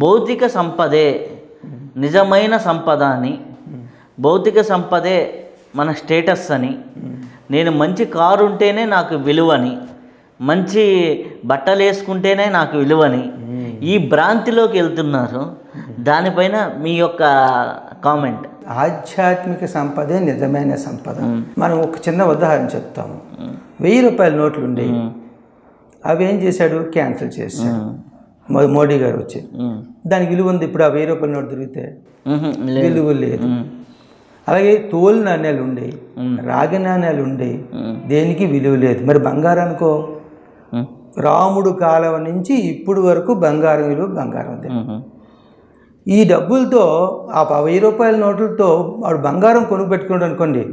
భౌతిక సంపదే నిజమైన సంపద అని, భౌతిక సంపదే మన స్టేటస్ అని, నేను మంచి కారు ఉంటేనే నాకు విలువని, మంచి బట్టలు వేసుకుంటేనే నాకు విలువని ఈ భ్రాంతిలోకి వెళ్తున్నారు. దానిపైన మీ యొక్క కామెంట్. ఆధ్యాత్మిక సంపదే నిజమైన సంపద. మనం ఒక చిన్న ఉదాహరణ చెప్తాము. 1000 రూపాయల నోట్లు ఉండేవి, అవి ఏం చేశాడు, క్యాన్సిల్ చేశాడు మోడీ గారు వచ్చి. దానికి విలువ ఉంది. ఇప్పుడు ఆ 1000 రూపాయల నోటు దొరికితే విలువ లేదు. అలాగే తోలు నాణ్యాలు ఉండేవి, రాగి నాణ్యాలు ఉండేవి, దేనికి విలువ లేదు. మరి బంగారం అనుకో, రాముడు కాలం నుంచి ఇప్పుడు వరకు బంగారం విలువ బంగారం. ఈ డబ్బులతో ఆ 1000 రూపాయల నోట్లతో వాడు బంగారం కొనుక్పెట్టుకున్నాడు అనుకోండి,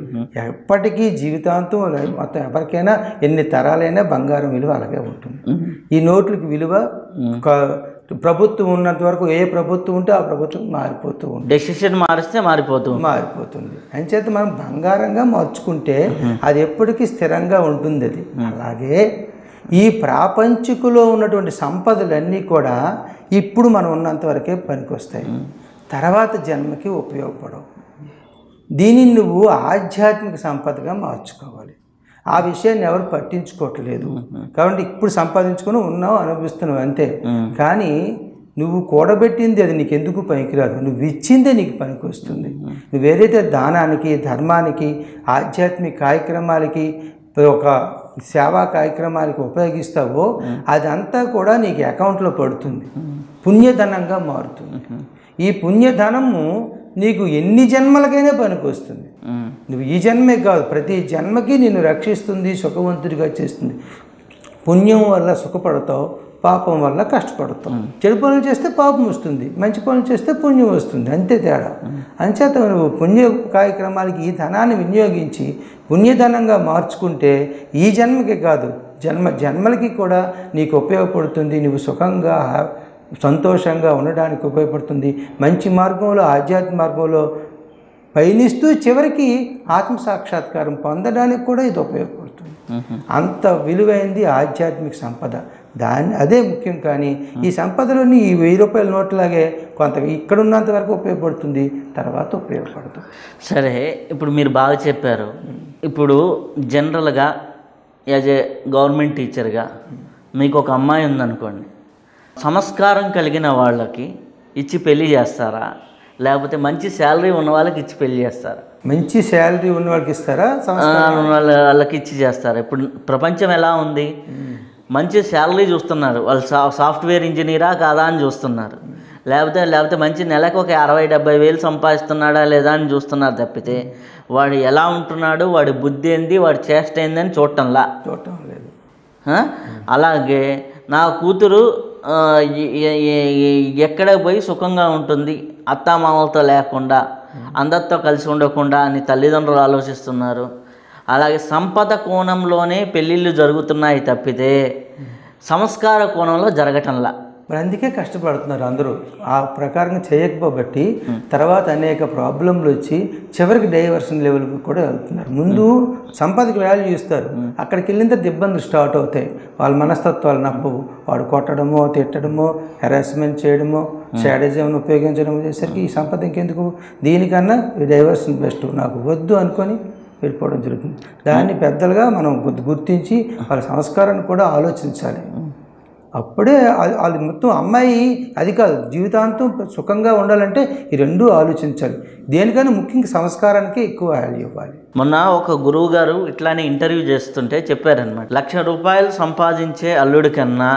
ఎప్పటికీ జీవితాంతం మొత్తం ఎవరికైనా ఎన్ని తరాలైనా బంగారం విలువ అలాగే ఉంటుంది. ఈ నోట్లకి విలువ ప్రభుత్వం ఉన్నంత వరకు, ఏ ప్రభుత్వం ఉంటే ఆ ప్రభుత్వం మారిపోతూ ఉంటుంది, డెసిషన్ మారిస్తే మారిపోతుంది. అంచేత మనం బంగారంగా మార్చుకుంటే అది ఎప్పటికీ స్థిరంగా ఉంటుంది. అది అలాగే ఈ ప్రాపంచికలో ఉన్నటువంటి సంపదలన్నీ కూడా ఇప్పుడు మనం ఉన్నంతవరకే పనికొస్తాయి, తర్వాత జన్మకి ఉపయోగపడవు. దీనిని నువ్వు ఆధ్యాత్మిక సంపదగా మార్చుకోవాలి. ఆ విషయాన్ని ఎవరు పట్టించుకోవట్లేదు. కాబట్టి ఇప్పుడు సంపాదించుకొని ఉన్నావు, అనుభవిస్తున్నావు అంతే. కానీ నువ్వు కూడబెట్టింది అది నీకు ఎందుకు పనికిరాదు, నువ్వు ఇచ్చిందే నీకు పనికి వస్తుంది. నువ్వు ఏదైతే దానానికి, ధర్మానికి, ఆధ్యాత్మిక కార్యక్రమాలకి, ఒక సేవా కార్యక్రమాలకి ఉపయోగిస్తావో అదంతా కూడా నీకు అకౌంట్లో పడుతుంది, పుణ్యధనంగా మారుతుంది. ఈ పుణ్యధనము నీకు ఎన్ని జన్మలకైనా పనికి వస్తుంది. నువ్వు ఈ జన్మే కాదు, ప్రతి జన్మకి నిన్ను రక్షిస్తుంది, సుఖవంతుడిగా చేస్తుంది. పుణ్యం వల్ల సుఖపడతావు, పాపం వల్ల కష్టపడతాం. చెడు పనులు చేస్తే పాపం వస్తుంది, మంచి పనులు చేస్తే పుణ్యం వస్తుంది, అంతే తేడా. అంచేత నువ్వు పుణ్య కార్యక్రమాలకి ఈ ధనాన్ని వినియోగించి పుణ్యధనంగా మార్చుకుంటే ఈ జన్మకి కాదు, జన్మలకి కూడా నీకు ఉపయోగపడుతుంది. నువ్వు సుఖంగా సంతోషంగా ఉండడానికి ఉపయోగపడుతుంది. మంచి మార్గంలో, ఆధ్యాత్మిక మార్గంలో పయనిస్తూ చివరికి ఆత్మసాక్షాత్కారం పొందడానికి కూడా ఇది ఉపయోగపడుతుంది. అంత విలువైంది ఆధ్యాత్మిక సంపద, అదే ముఖ్యం. కానీ ఈ సంపదలోని ఈ 1000 రూపాయల నోట్లాగే కొంత ఇక్కడ ఉన్నంత వరకు ఉపయోగపడుతుంది, తర్వాత ఉపయోగపడుతుంది. సరే, ఇప్పుడు మీరు బాగా చెప్పారు. ఇప్పుడు జనరల్గా యాజ్ ఏ గవర్నమెంట్ టీచర్గా మీకు ఒక అమ్మాయి ఉందనుకోండి, సంస్కారం కలిగిన వాళ్ళకి ఇచ్చి పెళ్ళి చేస్తారా, లేకపోతే మంచి శాలరీ ఉన్న వాళ్ళకి ఇచ్చి పెళ్ళి చేస్తారా? మంచి శాలరీ ఉన్న వాళ్ళకి ఇస్తారా, వాళ్ళకి ఇచ్చి చేస్తారా? ఇప్పుడు ప్రపంచం ఎలా ఉంది, మంచి శాలరీ చూస్తున్నారు, వాళ్ళు సాఫ్ట్వేర్ ఇంజనీరా కాదా అని చూస్తున్నారు, లేకపోతే మంచి నెలకు ఒక 60-70 వేలు సంపాదిస్తున్నాడా లేదా అని చూస్తున్నారు తప్పితే వాడు ఎలా ఉంటున్నాడు, వాడి బుద్ధి ఏంది, వాడి చేష్ట ఏందని చూడటం లేదు. అలాగే నా కూతురు ఎక్కడ పోయి సుఖంగా ఉంటుంది, అత్తామామలతో లేకుండా, అందరితో కలిసి ఉండకుండా అని తల్లిదండ్రులు ఆలోచిస్తున్నారు. అలాగే సంపద కోణంలోనే పెళ్ళిళ్ళు జరుగుతున్నాయి తప్పితే సంస్కార కోణంలో జరగటంలా. మరి అందుకే కష్టపడుతున్నారు అందరూ. ఆ ప్రకారంగా చేయకపోబట్టి తర్వాత అనేక ప్రాబ్లంలు వచ్చి చివరికి డైవర్షన్ లెవెల్కి కూడా వెళ్తున్నారు. ముందు సంపదకి వాల్యూ ఇస్తారు, అక్కడికి వెళ్ళిన తర్వాత ఇబ్బందులు స్టార్ట్ అవుతాయి. వాళ్ళ మనస్తత్వాలు నప్పవు. వాడు కొట్టడమో, తిట్టడమో, హెరాస్మెంట్ చేయడమో, షాడిజంను ఉపయోగించడం చేసరికి ఈ సంపద ఇంకెందుకు, దీనికన్నా డైవర్షన్ బెస్ట్, నాకు వద్దు అనుకొని వెళ్ళిపోవడం జరుగుతుంది. దాన్ని పెద్దలుగా మనం గుర్తించి వాళ్ళ సంస్కారాన్ని కూడా ఆలోచించాలి. అప్పుడే అది మొత్తం అమ్మాయి అది కాదు, జీవితాంతం సుఖంగా ఉండాలంటే ఈ రెండూ ఆలోచించాలి. దేనికైనా ముఖ్యంగా సంస్కారానికి ఎక్కువ వాల్యూ ఇవ్వాలి. మొన్న ఒక గురువు గారు ఇట్లానే ఇంటర్వ్యూ చేస్తుంటే చెప్పారనమాట, 1,00,000 రూపాయలు సంపాదించే అల్లుడి కన్నా,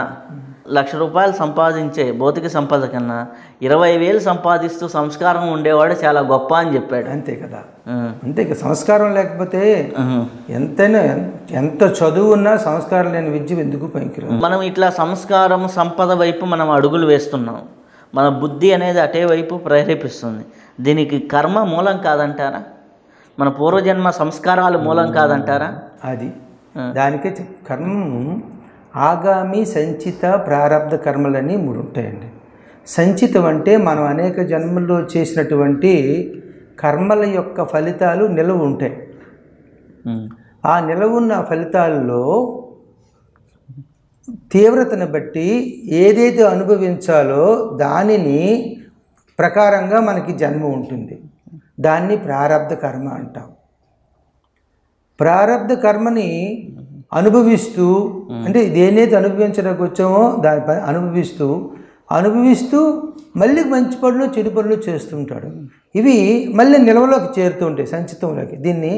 1,00,000 రూపాయలు సంపాదించే భౌతిక సంపద కన్నా 20,000 సంపాదిస్తూ సంస్కారం ఉండేవాడు చాలా గొప్ప అని చెప్పాడు. అంతే కదా, అంతే కదా. సంస్కారం లేకపోతే ఎంతైనా, ఎంత చదువు ఉన్నా సంస్కారం లేని విద్య ఎందుకు పనికిరాదు. మనం ఇట్లా సంస్కారం, సంపద వైపు మనం అడుగులు వేస్తున్నాం, మన బుద్ధి అనేది అటే వైపు ప్రేరేపిస్తుంది. దీనికి కర్మ మూలం కాదంటారా? మన పూర్వజన్మ సంస్కారాలు మూలం కాదంటారా? అది దానికే కర్మము ఆగామి, సంచిత, ప్రారబ్ధ కర్మలని 3 ఉంటాయండి. సంచితం అంటే మనం అనేక జన్మల్లో చేసినటువంటి కర్మల యొక్క ఫలితాలు నిలవ ఉంటాయి. ఆ నిలవున్న ఫలితాల్లో తీవ్రతను బట్టి ఏదైతే అనుభవించాలో దానిని ప్రకారంగా మనకి జన్మ ఉంటుంది. దాన్ని ప్రారబ్ధ కర్మ అంటాం. ప్రారబ్ధ కర్మని అనుభవిస్తూ, అంటే దేనైతే అనుభవించడానికి వచ్చామో దాని అనుభవిస్తూ మళ్ళీ మంచి పనులు, చెడు పనులు చేస్తుంటాడు. ఇవి మళ్ళీ నిల్వలోకి చేరుతూ ఉంటాయి, సంచితంలోకి. దీన్ని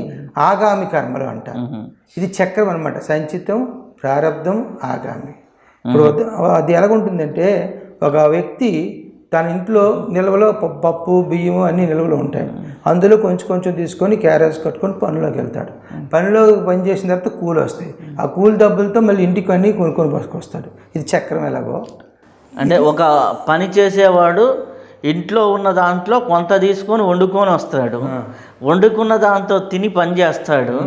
ఆగామి కర్మలు అంటారు. ఇది చక్రం అనమాట, సంచితం, ప్రారబ్ధం, ఆగామి. ఇప్పుడు అది ఎలాగుంటుందంటే, ఒక వ్యక్తి తన ఇంట్లో నిల్వలో పప్పు, బియ్యము అన్నీ నిల్వలో ఉంటాయి. అందులో కొంచెం తీసుకొని క్యారేజ్ కట్టుకొని పనిలోకి వెళ్తాడు. పనిలో పని చేసిన తర్వాత కూలి వస్తాయి. ఆ కూలి డబ్బులతో మళ్ళీ ఇంటికి అన్నీ కొనుక్కొని పసుకొస్తాడు. ఇది చక్రం. ఎలాగో అంటే ఒక పని చేసేవాడు ఇంట్లో ఉన్న దాంట్లో కొంత తీసుకొని వండుకొని వస్తాడు, వండుకున్న దాంతో తిని పని చేస్తాడు,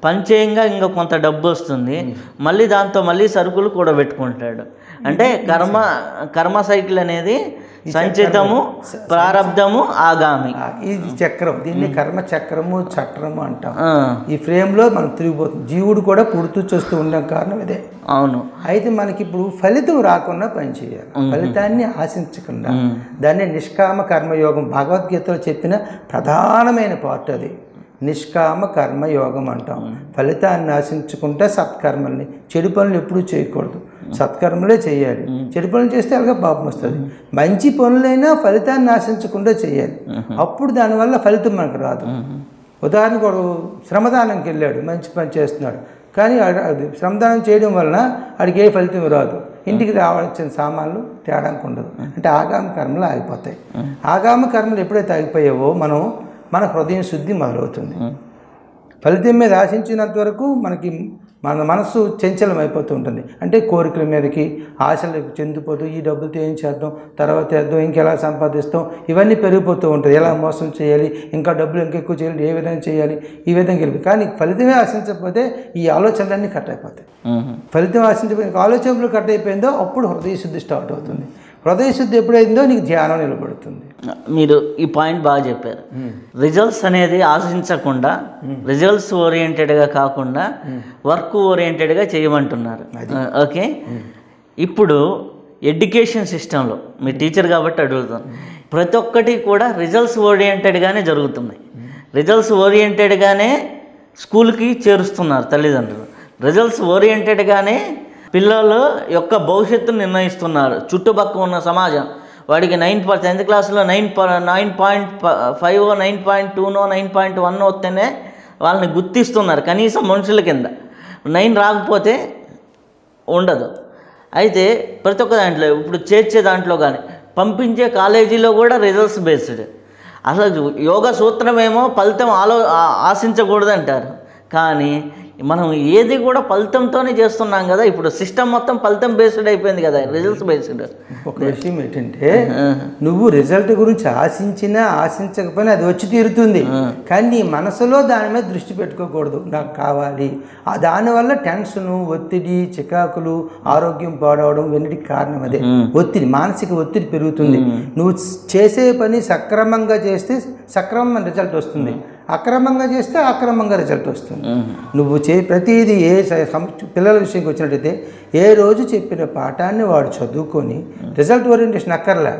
పని చేయంగా ఇంకా కొంత డబ్బు వస్తుంది, మళ్ళీ దాంతో మళ్ళీ సరుకులు కూడా పెట్టుకుంటాడు. అంటే కర్మ సైకిల్ అనేది సంచితము, ప్రారబ్ధము, ఆగామి. ఇది చక్రం, దీన్ని కర్మ చక్రము చక్రము అంటాం. ఈ ఫ్రేమ్లో మనం తిరిగిపోతుంది. జీవుడు కూడా పుడుతూ చూస్తూ ఉండడం కారణం ఇదే. అవును. అయితే మనకి ఇప్పుడు ఫలితం రాకుండా పనిచేయాలి, ఫలితాన్ని ఆశించకుండా. దాన్ని నిష్కామ కర్మయోగం భగవద్గీతలో చెప్పిన ప్రధానమైన పార్ట్ అది. నిష్కామ కర్మయోగం అంటాం. ఫలితాన్ని ఆశించకుండా సత్కర్మల్ని, చెడు పనులు ఎప్పుడూ చేయకూడదు, సత్కర్మలే చేయాలి. చెడు పనులు చేస్తే అలాగే పాపం వస్తుంది. మంచి పనులైనా ఫలితాన్ని ఆశించకుండా చేయాలి, అప్పుడు దానివల్ల ఫలితం మనకు రాదు. ఉదాహరణకు వాడు శ్రమదానంకి వెళ్ళాడు, మంచి పని చేస్తున్నాడు, కానీ అది శ్రమదానం చేయడం వలన వాడికి ఏ ఫలితం రాదు. ఇంటికి రావాల్సిన సామాన్లు తేడానికి ఉండదు. అంటే ఆగామి కర్మలు ఆగిపోతాయి. ఆగామి కర్మలు ఎప్పుడైతే ఆగిపోయావో మన హృదయం శుద్ధి మొదలవుతుంది. ఫలితం మీద ఆశించినంత వరకు మన మనస్సు చంచలం అయిపోతూ ఉంటుంది. అంటే కోరికల మీదకి ఆశలకు చెందిపోతూ ఈ డబ్బులతో ఏం చేద్దాం, తర్వాత చేద్దాం, ఇంకెలా సంపాదిస్తాం, ఇవన్నీ పెరిగిపోతూ ఉంటుంది. ఎలా మోసం చేయాలి, ఇంకా డబ్బులు ఇంకెక్కువ చేయాలి, ఏ విధంగా చేయాలి, ఈ విధంగా వెళ్ళి. కానీ ఫలితమే ఆశించకపోతే ఈ ఆలోచనలన్నీ కట్ అయిపోతాయి. ఫలితం ఆశించకపోతే ఆలోచనలు కట్ అయిపోయిందో అప్పుడు హృదయ శుద్ధి స్టార్ట్ అవుతుంది. హృదయ శుద్ధి ఎప్పుడైందో నీకు ధ్యానం నిలబడుతుంది. మీరు ఈ పాయింట్ బాగా చెప్పారు. రిజల్ట్స్ అనేది ఆశించకుండా, రిజల్ట్స్ ఓరియంటెడ్గా కాకుండా వర్క్ ఓరియంటెడ్గా చేయమంటున్నారు. ఓకే, ఇప్పుడు ఎడ్యుకేషన్ సిస్టంలో మీ టీచర్ కాబట్టి అడుగుతాను, ప్రతి ఒక్కటి కూడా రిజల్ట్స్ ఓరియంటెడ్గానే జరుగుతున్నాయి. రిజల్ట్స్ ఓరియంటెడ్గానే స్కూల్కి చేరుస్తున్నారు తల్లిదండ్రులు. రిజల్ట్స్ ఓరియంటెడ్గానే పిల్లల యొక్క భవిష్యత్తును నిర్ణయిస్తున్నారు. చుట్టుపక్కల ఉన్న సమాజం వాడికి 10th క్లాస్లో 9.5 9.2 9.1 వస్తేనే వాళ్ళని గుర్తిస్తున్నారు కనీసం మనుషుల కింద. 9 రాకపోతే ఉండదు. అయితే ప్రతి ఒక్క దాంట్లో ఇప్పుడు చేర్చే దాంట్లో కానీ పంపించే కాలేజీలో కూడా రిజల్ట్స్ బేస్డ్. అసలు యోగ సూత్రమేమో ఫలితం ఆశించకూడదు అంటారు, కానీ మనం ఏది కూడా ఫలితంతోనే చేస్తున్నాం కదా. ఇప్పుడు సిస్టమ్ మొత్తం ఫలితం బేస్డ్ అయిపోయింది కదా, రిజల్ట్స్ బేస్డ్. ఒక విషయం ఏంటంటే, నువ్వు రిజల్ట్ గురించి ఆశించినా ఆశించకపోయినా అది వచ్చి తీరుతుంది, కానీ నీ మనసులో దాని మీద దృష్టి పెట్టుకోకూడదు. నాకు కావాలి, దానివల్ల టెన్షను, ఒత్తిడి, చికాకులు, ఆరోగ్యం పాడవడం ఇవన్నిటికి కారణం అదే. ఒత్తిడి, మానసిక ఒత్తిడి పెరుగుతుంది. నువ్వు చేసే పని సక్రమంగా చేస్తే సక్రమమైన రిజల్ట్ వస్తుంది, అక్రమంగా చేస్తే అక్రమంగా రిజల్ట్ వస్తుంది. నువ్వు ప్రతిదీ పిల్లల విషయంకి వచ్చినట్టయితే ఏ రోజు చెప్పిన పాఠాన్ని వాడు చదువుకొని రిజల్ట్ ఓరియంటేషన్ అక్కర్లే,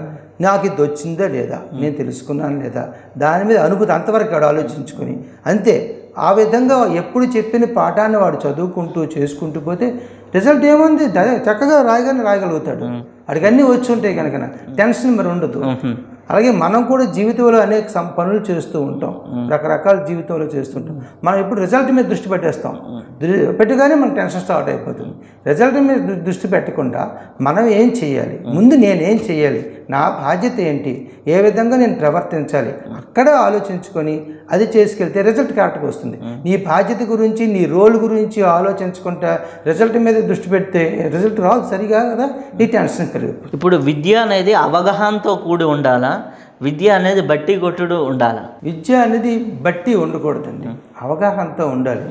నాకు ఇది వచ్చిందా లేదా, నేను తెలుసుకున్నాను లేదా, దాని మీద అనుభూతి అంతవరకు వాడు ఆలోచించుకొని అంతే. ఆ విధంగా ఎప్పుడు చెప్పిన పాఠాన్ని వాడు చదువుకుంటూ చేసుకుంటూ పోతే రిజల్ట్ ఏముంది, చక్కగా రాయగలుగుతాడు. వాడికి అన్నీ వచ్చి ఉంటాయి కనుక టెన్షన్ మరి ఉండదు. అలాగే మనం కూడా జీవితంలో అనేక పనులు చేస్తూ ఉంటాం, రకరకాల జీవితంలో చేస్తుంటాం. మనం ఇప్పుడు రిజల్ట్ మీద దృష్టి పెట్టగానే మన టెన్షన్ స్టార్ట్ అయిపోతుంది. రిజల్ట్ మీద దృష్టి పెట్టకుండా మనం ఏం చేయాలి, ముందు నేనేం చేయాలి, నా బాధ్యత ఏంటి, ఏ విధంగా నేను ప్రవర్తించాలి, అక్కడ ఆలోచించుకొని అది చేసుకెళ్తే రిజల్ట్ కరెక్ట్గా వస్తుంది. నీ బాధ్యత గురించి, నీ రోల్ గురించి ఆలోచించుకుంటా రిజల్ట్ మీద దృష్టి పెడితే రిజల్ట్ రాదు సరిగా కదా, నీ టెన్షన్ పెరుగుతుంది. ఇప్పుడు విద్య అనేది అవగాహనతో కూడి ఉండాలా, విద్య అనేది బట్టి కొట్టుడు ఉండాలా? విద్య అనేది బట్టి ఉండకూడదండి, అవగాహనతో ఉండాలి.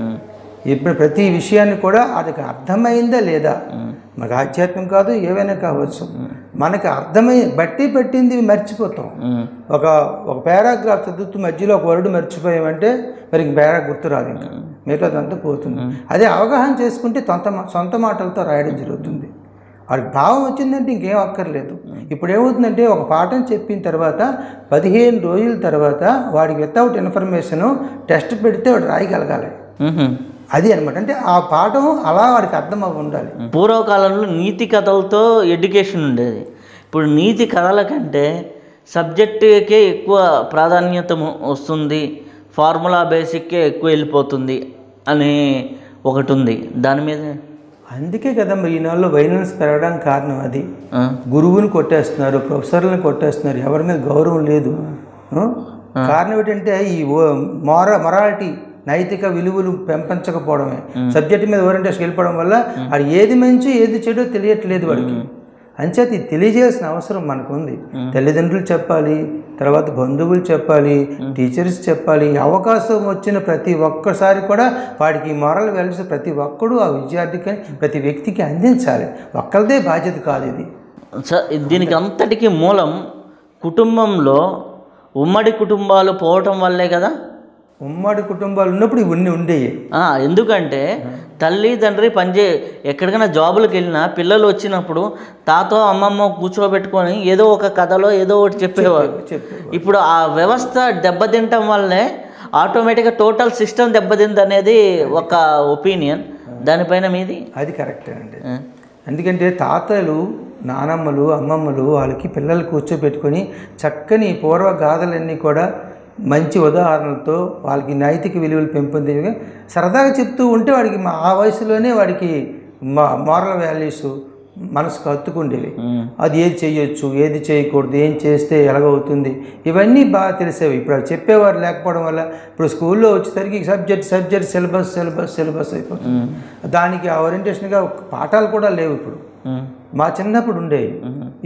ఇప్పుడు ప్రతి విషయాన్ని కూడా అది అర్థమైందా లేదా, మనకు ఆధ్యాత్మికం కాదు ఏవైనా కావచ్చు, మనకి బట్టి పట్టింది మర్చిపోతాం. ఒక పారాగ్రాఫ్ చదువుతూ మధ్యలో ఒక వర్డ్ మర్చిపోయామంటే మరి పారాగ్రాఫ్ గుర్తు రాదు, ఇంకా మిగతాదంతా పోతుంది. అదే అవగాహన చేసుకుంటే సొంత మాటలతో రాయడం జరుగుతుంది. వాడికి భావం వచ్చిందంటే ఇంకేం అక్కర్లేదు. ఇప్పుడు ఏమవుతుందంటే ఒక పాఠం చెప్పిన తర్వాత 15 రోజుల తర్వాత వాడికి వితౌట్ ఇన్ఫర్మేషన్ టెస్ట్ పెడితే వాడు రాయగలగాలి. అది అనమాట. అంటే ఆ పాఠం అలా వాడికి అర్థం అవ్వ ఉండాలి. పూర్వకాలంలో నీతి కథలతో ఎడ్యుకేషన్ ఉండేది. ఇప్పుడు నీతి కథల కంటే సబ్జెక్టుకే ఎక్కువ ప్రాధాన్యత వస్తుంది, ఫార్ములా బేసిక్కే ఎక్కువ వెళ్ళిపోతుంది అని ఒకటి ఉంది. దాని మీద అందుకే కదా మరి ఈ నెలలో వైలెన్స్ పెరగడానికి కారణం అది. గురువుని కొట్టేస్తున్నారు, ప్రొఫెసర్లను కొట్టేస్తున్నారు, ఎవరి మీద గౌరవం లేదు. కారణం ఏంటంటే ఈ మొరాలిటీ, నైతిక విలువలు పెంపొంచకపోవడమే. సబ్జెక్టు మీద ఓరియంటేషన్ వెళ్ళిపోవడం వల్ల అది ఏది మంచి ఏది చెడో తెలియట్లేదు వాడికి. అంచేత ఇది తెలియజేయాల్సిన అవసరం మనకు ఉంది. తల్లిదండ్రులు చెప్పాలి, తర్వాత బంధువులు చెప్పాలి, టీచర్స్ చెప్పాలి. అవకాశం వచ్చిన ప్రతి ఒక్కసారి కూడా వాడికి మొరల్ వాల్యూస్ ప్రతి ఒక్కడు ఆ విద్యార్థికి, ప్రతి వ్యక్తికి అందించాలి. ఒక్కరిదే బాధ్యత కాదు ఇది. దీనికి అంతటికీ మూలం కుటుంబంలో ఉమ్మడి కుటుంబాలు పోవటం వల్లే కదా. ఉమ్మడి కుటుంబాలు ఉన్నప్పుడు ఇవన్నీ ఉండేవి. ఎందుకంటే తల్లి తండ్రి ఎక్కడికైనా జాబులకు వెళ్ళినా పిల్లలు వచ్చినప్పుడు తాతో అమ్మమ్మ కూర్చోబెట్టుకొని ఏదో ఒక కథలో ఏదో ఒకటి చెప్పేవారు. ఇప్పుడు ఆ వ్యవస్థ దెబ్బతింటం వల్లే ఆటోమేటిక్గా టోటల్ సిస్టమ్ దెబ్బతింది అనేది ఒక ఒపీనియన్. దానిపైన మీది? అది కరెక్టే అండి. ఎందుకంటే తాతలు, నానమ్మలు, అమ్మమ్మలు వాళ్ళకి పిల్లలు కూర్చోబెట్టుకొని చక్కని పూర్వ గాథలన్నీ కూడా మంచి ఉదాహరణలతో వాళ్ళకి నైతిక విలువలు పెంపొందేవిగా సరదాగా చెప్తూ ఉంటే వాడికి ఆ వయసులోనే వాడికి మోరల్ వాల్యూస్ మనసుకు హత్తుకుండేవి. అది ఏది చేయొచ్చు, ఏది చేయకూడదు, ఏం చేస్తే ఎలాగవుతుంది, ఇవన్నీ బాగా తెలిసేవి. ఇప్పుడు అవి చెప్పేవారు లేకపోవడం వల్ల ఇప్పుడు స్కూల్లో వచ్చేసరికి సబ్జెక్ట్ సిలబస్ అయిపోతుంది. దానికి ఓరియంటేషన్గా పాఠాలు కూడా లేవు. ఇప్పుడు మా చిన్నప్పుడు ఉండేవి,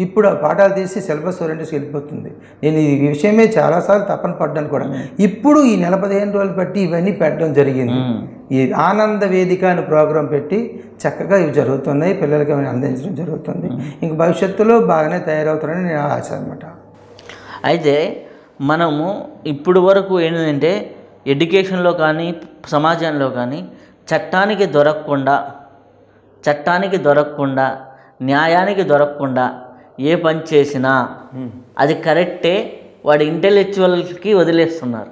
ఇప్పుడు ఆ పాఠాలు తీసి సిలబస్ ఓరియంటేషన్ వెళ్ళిపోతుంది. నేను ఈ విషయమే చాలాసార్లు తప్పన పడ్డాను కూడా. ఇప్పుడు ఈ 15 రోజులు బట్టి ఇవన్నీ పెట్టడం జరిగింది. ఈ ఆనంద వేదిక అని ప్రోగ్రాం పెట్టి చక్కగా ఇవి జరుగుతున్నాయి, పిల్లలకి అవి అందించడం జరుగుతుంది. ఇంక భవిష్యత్తులో బాగానే తయారవుతారని నేను ఆశ అనమాట. అయితే మనము ఇప్పుడు వరకు ఏంటంటే ఎడ్యుకేషన్లో కానీ సమాజంలో కానీ చట్టానికి దొరకకుండా న్యాయానికి దొరకకుండా ఏ పని చేసినా అది కరెక్టే వాడి ఇంటెలెక్చువల్కి వదిలేస్తున్నారు.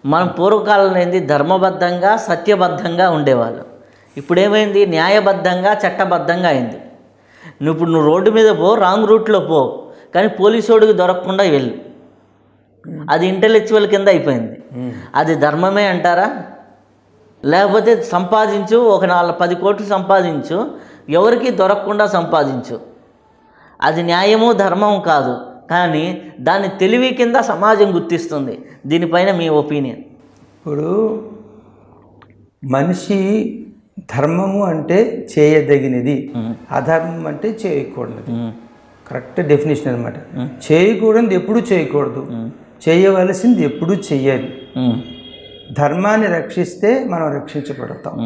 మనం పూర్వకాలంలో ఏంది ధర్మబద్ధంగా సత్యబద్ధంగా ఉండేవాళ్ళు. ఇప్పుడు ఏమైంది, న్యాయబద్ధంగా చట్టబద్ధంగా అయింది. నువ్వు రోడ్డు మీద పో, రాంగ్ రూట్లో పో, కానీ పోలీసోడికి దొరకకుండా వెళ్ళు, అది ఇంటెలెక్చువల్ కింద అయిపోయింది. అది ధర్మమే అంటారా? లేకపోతే సంపాదించు, ఒక 10 కోట్లు సంపాదించు, ఎవరికి దొరకకుండా సంపాదించు, అది న్యాయము ధర్మం కాదు. కానీ దాన్ని తెలివి కింద సమాజం గుర్తిస్తుంది. దీనిపైన మీ ఒపీనియన్? ఇప్పుడు మనిషి ధర్మము అంటే చేయదగినది, అధర్మం అంటే చేయకూడదు. కరెక్ట్ డెఫినేషన్ అనమాట. చేయకూడదు ఎప్పుడు చేయకూడదు, చేయవలసింది ఎప్పుడు చెయ్యాలి. ధర్మాన్ని రక్షిస్తే మనం రక్షించబడతాం.